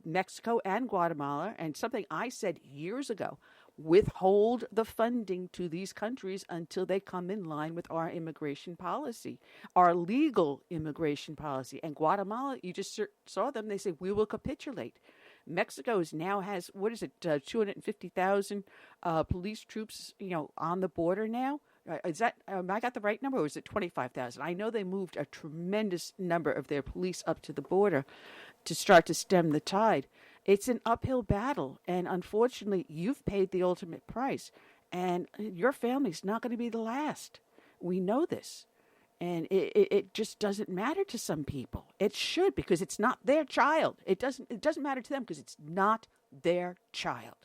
Mexico and Guatemala. And something I said years ago, withhold the funding to these countries until they come in line with our immigration policy, our legal immigration policy. And Guatemala, you just saw them. They say, we will capitulate. Mexico now has, 250,000 police troops, on the border now. Is that, I got the right number, or is it 25,000? I know they moved a tremendous number of their police up to the border to start to stem the tide. It's an uphill battle, and unfortunately, you've paid the ultimate price, and your family's not going to be the last. We know this. And it just doesn't matter to some people. It should, because it's not their child. It doesn't matter to them because it's not their child.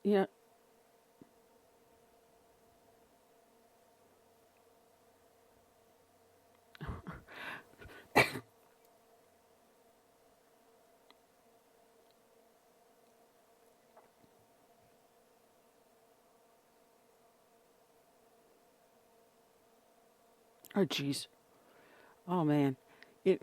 Yeah. Oh, jeez. Oh, man. It.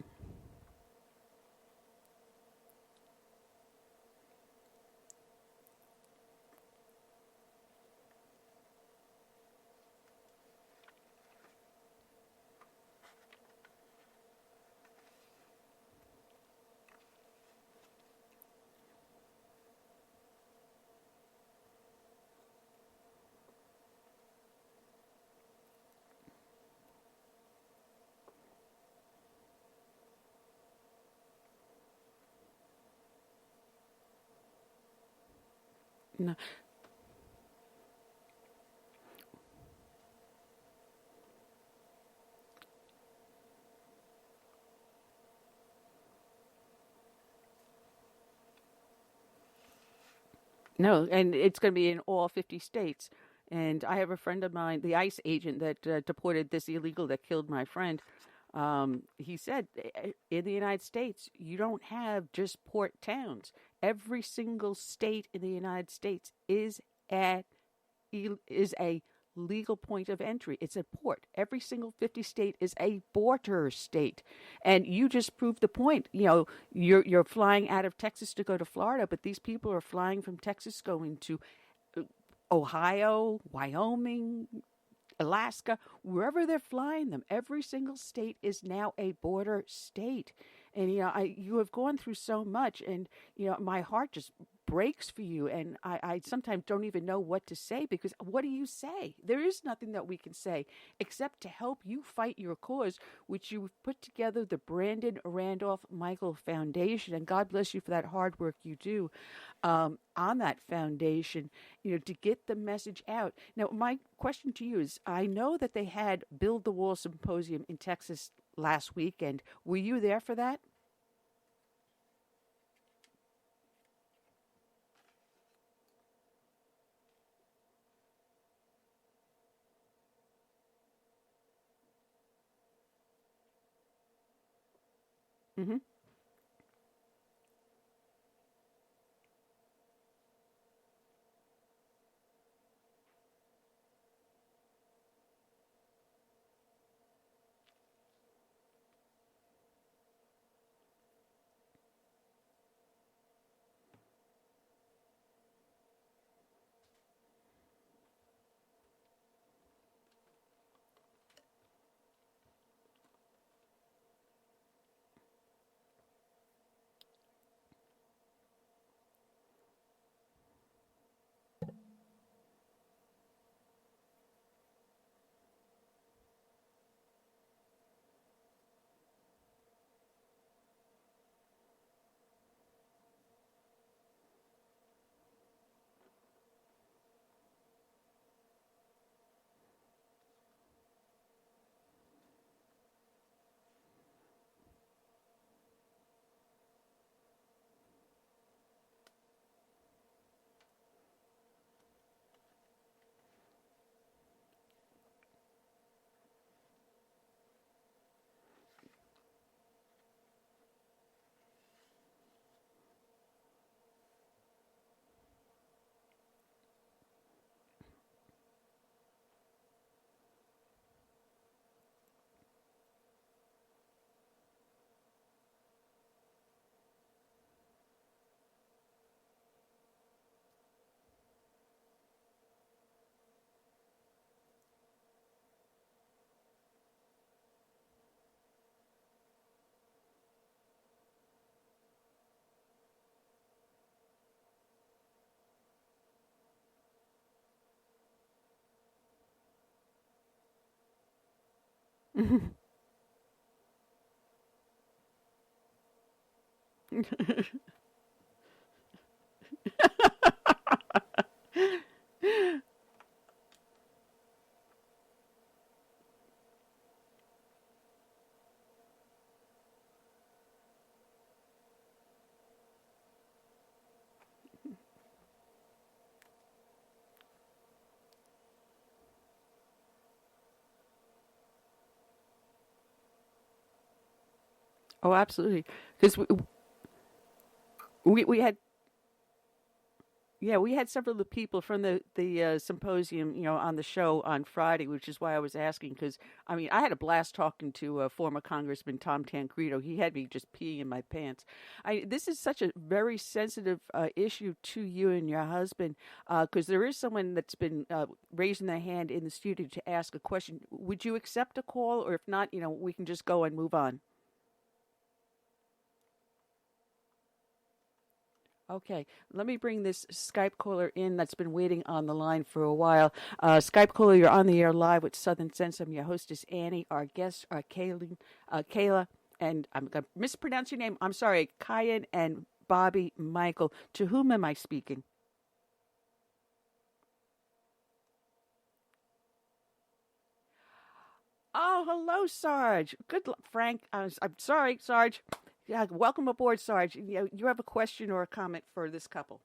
No. No, and it's going to be in all 50 states. And I have a friend of mine, the ICE agent that deported this illegal that killed my friend. He said in the United States, you don't have just port towns. Every single state in the United States is a legal point of entry. It's a port. Every single 50 state is a border state. And you just proved the point. You know, you're flying out of Texas to go to Florida, but these people are flying from Texas going to Ohio, Wyoming, Alaska, wherever they're flying them. Every single state is now a border state. And, you know, you have gone through so much, and, you know, my heart just breaks for you. And I sometimes don't even know what to say, because what do you say? There is nothing that we can say except to help you fight your cause, which you've put together the Brandon Randolph Michael Foundation. And God bless you for that hard work you do on that foundation, you know, to get the message out. Now, my question to you is, I know that they had Build the Wall Symposium in Texas last weekend. Were you there for that? Mm-hmm. Oh, absolutely. Because we had. Yeah, we had several of the people from the symposium, on the show on Friday, which is why I was asking. Because I had a blast talking to former Congressman Tom Tancredo. He had me just peeing in my pants. This is such a very sensitive issue to you and your husband, because there is someone that's been raising their hand in the studio to ask a question. Would you accept a call, or if not, we can just go and move on. Okay, let me bring this Skype caller in that's been waiting on the line for a while. Skype caller, you're on the air live with Southern Sense. I'm your hostess, Annie. Our guests are Keilah, and I'm going to mispronounce your name. I'm sorry, Kiyan and Bobby Michael. To whom am I speaking? Oh, hello, Sarge. Good luck, Frank. I'm sorry, Sarge. Yeah, welcome aboard, Sarge. You have a question or a comment for this couple?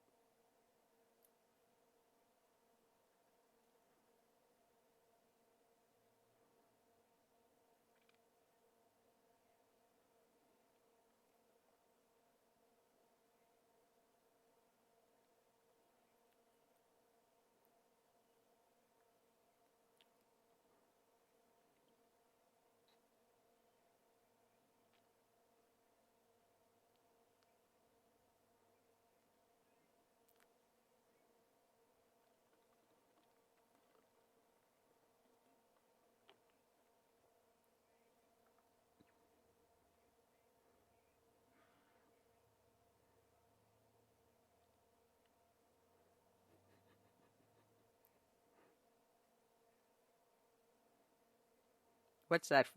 What's that?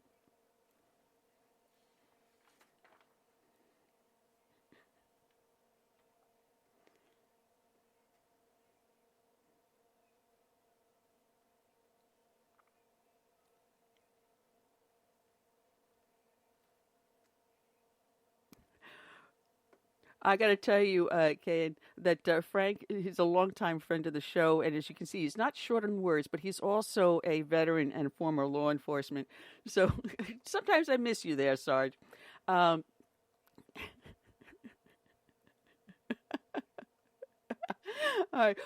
I got to tell you, Kay, that Frank is a longtime friend of the show, and as you can see, he's not short on words, but he's also a veteran and former law enforcement. So sometimes I miss you there, Sarge. Um, all right.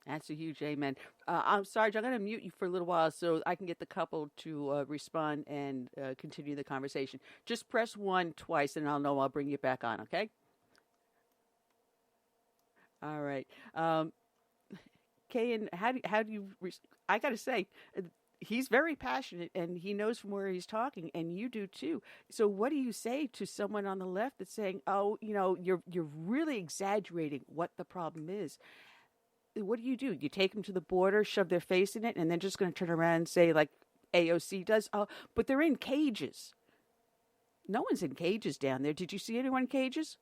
That's a huge amen. I'm Sarge. I'm going to mute you for a little while so I can get the couple to respond and continue the conversation. Just press 1 twice, and I'll know I'll bring you back on. Okay. All right. Kay, and how do you? I got to say, he's very passionate, and he knows from where he's talking, and you do too. So, what do you say to someone on the left that's saying, "Oh, you're really exaggerating what the problem is"? What do? You take them to the border, shove their face in it, and then just going to turn around and say, like AOC does, "Oh, but they're in cages." No one's in cages down there. Did you see anyone in cages?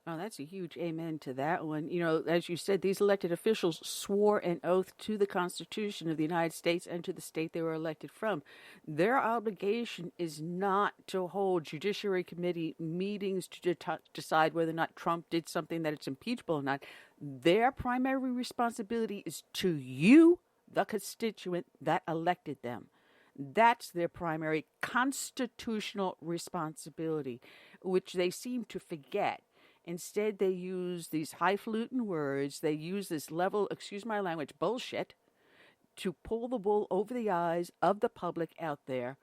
Oh, that's a huge amen to that one. You know, as you said, these elected officials swore an oath to the Constitution of the United States and to the state they were elected from. Their obligation is not to hold Judiciary Committee meetings to decide whether or not Trump did something that it's impeachable or not. Their primary responsibility is to you, the constituent that elected them. That's their primary constitutional responsibility, which they seem to forget. Instead, they use these highfalutin words. They use this level, excuse my language, bullshit to pull the wool over the eyes of the public out there.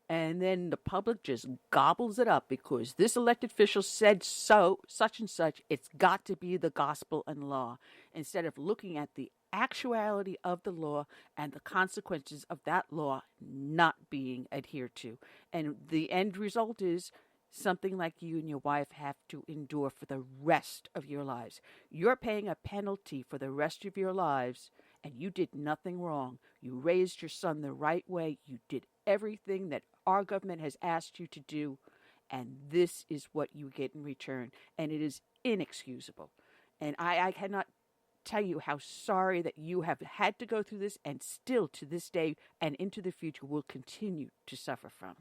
And then the public just gobbles it up because this elected official said so, such and such. It's got to be the gospel and law. Instead of looking at the actuality of the law and the consequences of that law not being adhered to. And the end result is something like you and your wife have to endure for the rest of your lives. You're paying a penalty for the rest of your lives, and you did nothing wrong. You raised your son the right way. You did everything that our government has asked you to do, and this is what you get in return. And it is inexcusable. And I cannot tell you how sorry that you have had to go through this and still to this day and into the future will continue to suffer from.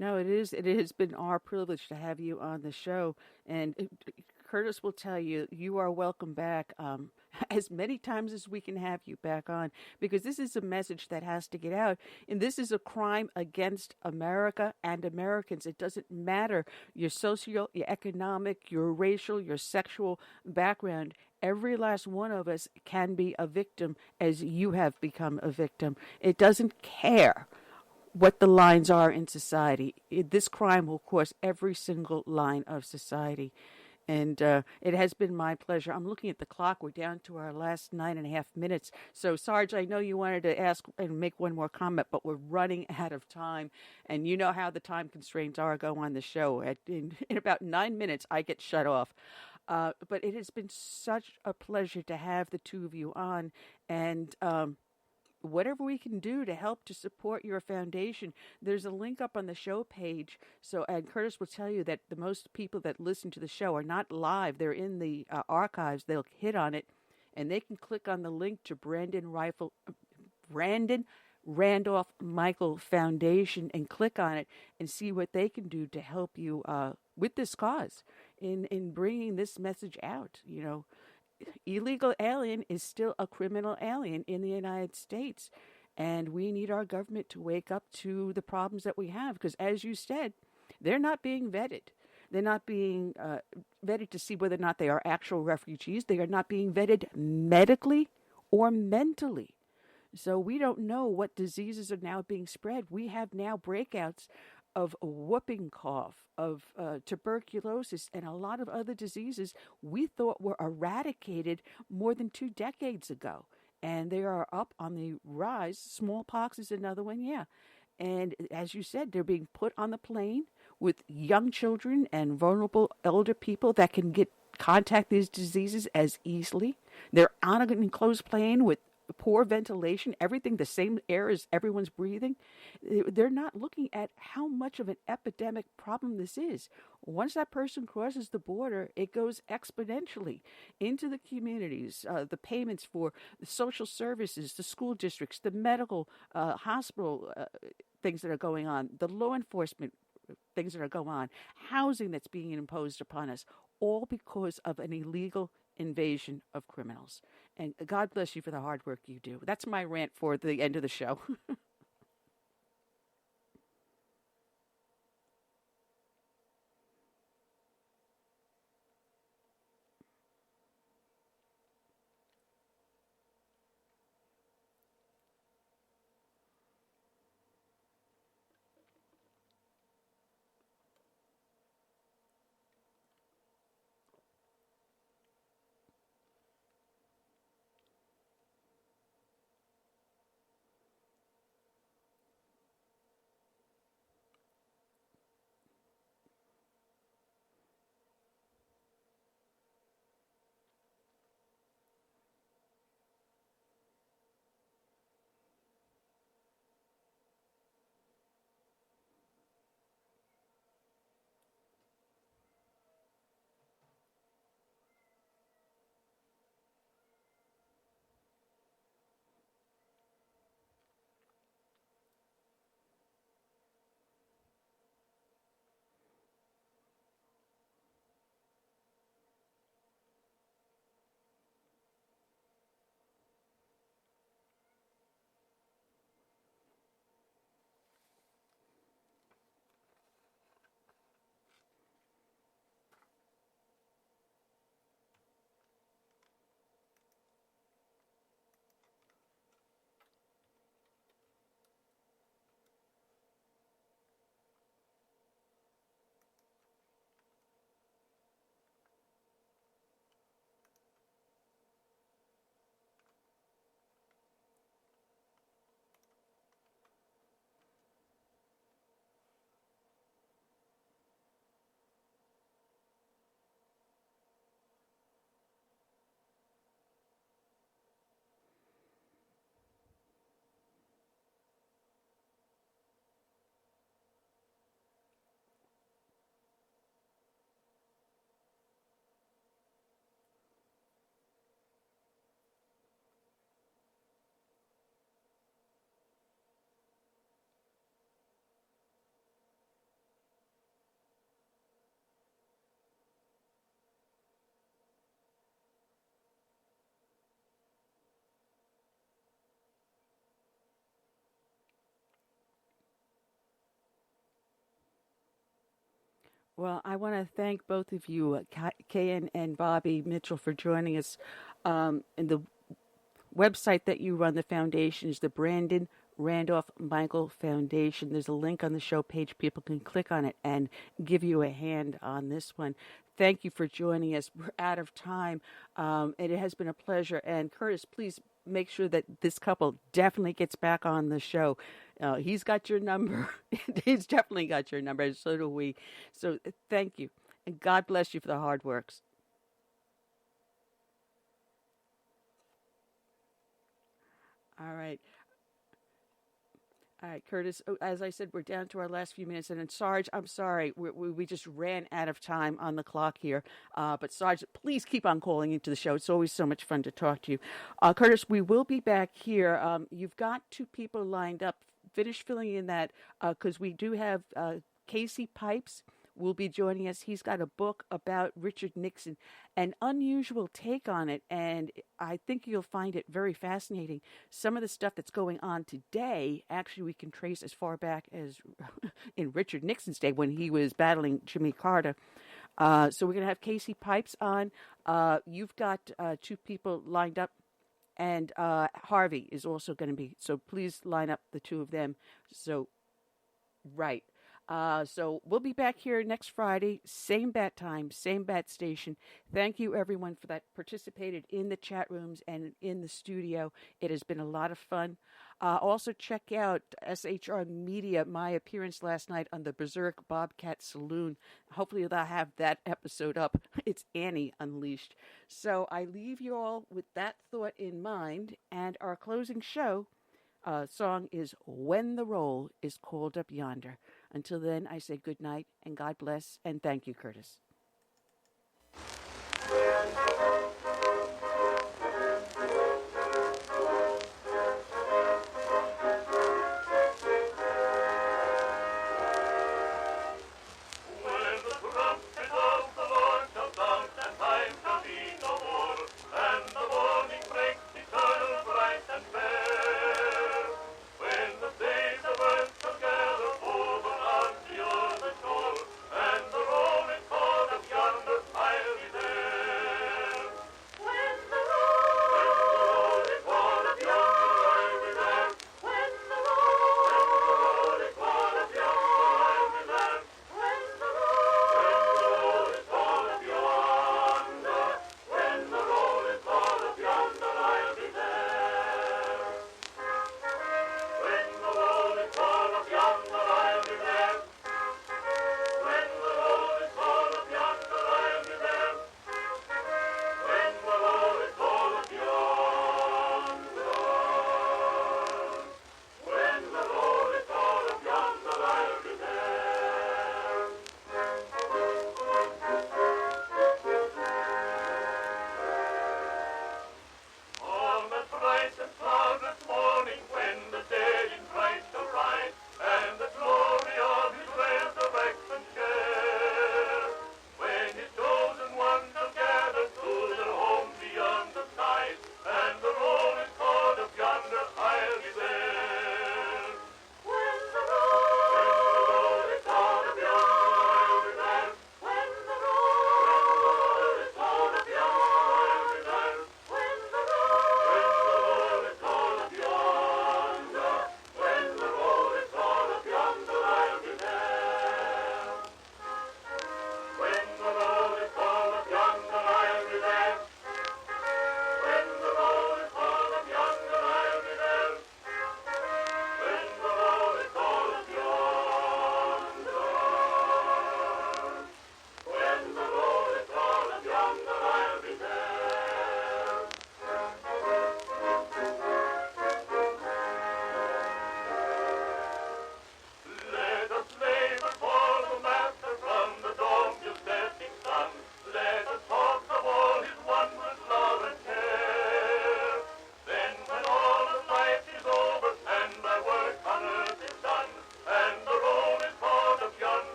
No, it is. It has been our privilege to have you on the show, and Curtis will tell you you are welcome back as many times as we can have you back on, because this is a message that has to get out, and this is a crime against America and Americans. It doesn't matter your social, your economic, your racial, your sexual background. Every last one of us can be a victim, as you have become a victim. It doesn't care what the lines are in society. This crime will cross every single line of society. And it has been my pleasure. I'm looking at the clock. We're down to our last 9.5 minutes. So, Sarge, I know you wanted to ask and make one more comment, but we're running out of time. And you know how the time constraints are go on the show. In about 9 minutes, I get shut off. But it has been such a pleasure to have the two of you on. And whatever we can do to help to support your foundation, there's a link up on the show page. So, and Curtis will tell you that the most people that listen to the show are not live. They're in the archives. They'll hit on it, and they can click on the link to Brandon Randolph Michael Foundation and click on it and see what they can do to help you with this cause in bringing this message out. You know, illegal alien is still a criminal alien in the United States, and we need our government to wake up to the problems that we have, because, as you said, they're not being vetted. They're not being vetted to see whether or not they are actual refugees. They are not being vetted medically or mentally. So we don't know what diseases are now being spread. We have now breakouts of whooping cough, of tuberculosis, and a lot of other diseases we thought were eradicated more than 2 decades ago. And they are up on the rise. Smallpox is another one, yeah. And as you said, they're being put on the plane with young children and vulnerable elder people that can contact these diseases as easily. They're on an enclosed plane with poor ventilation, everything the same air as everyone's breathing. They're not looking at how much of an epidemic problem this is. Once that person crosses the border, it goes exponentially into the communities, the payments for the social services, the school districts, the medical, hospital things that are going on, the law enforcement things that are going on, housing that's being imposed upon us, all because of an illegal invasion of criminals. And God bless you for the hard work you do. That's my rant for the end of the show. Well, I want to thank both of you, Kiyan and Bobby Mitchell, for joining us. And the website that you run, the foundation, is the Brandon Randolph Michael Foundation. There's a link on the show page. People can click on it and give you a hand on this one. Thank you for joining us. We're out of time, and it has been a pleasure. And Curtis, please make sure that this couple definitely gets back on the show. He's got your number. He's definitely got your number, and so do we. So thank you, and God bless you for the hard works. All right. All right, Curtis, as I said, we're down to our last few minutes. And then Sarge, I'm sorry, we just ran out of time on the clock here. But Sarge, please keep on calling into the show. It's always so much fun to talk to you. Curtis, we will be back here. You've got two people lined up. Finish filling in that because we do have Casey Pipes will be joining us. He's got a book about Richard Nixon, an unusual take on it, and I think you'll find it very fascinating. Some of the stuff that's going on today, actually, we can trace as far back as in Richard Nixon's day when he was battling Jimmy Carter. So we're going to have Casey Pipes on. You've got two people lined up, and Harvey is also going to be. So please line up the two of them. So, right. So we'll be back here next Friday, same bat time, same bat station. Thank you, everyone, for that participated in the chat rooms and in the studio. It has been a lot of fun. Also, check out SHR Media, my appearance last night on the Berserk Bobcat Saloon. Hopefully they'll have that episode up. It's Annie Unleashed. So I leave you all with that thought in mind. And our closing show song is When the Roll is Called Up Yonder. Until then, I say good night and God bless, and thank you, Curtis.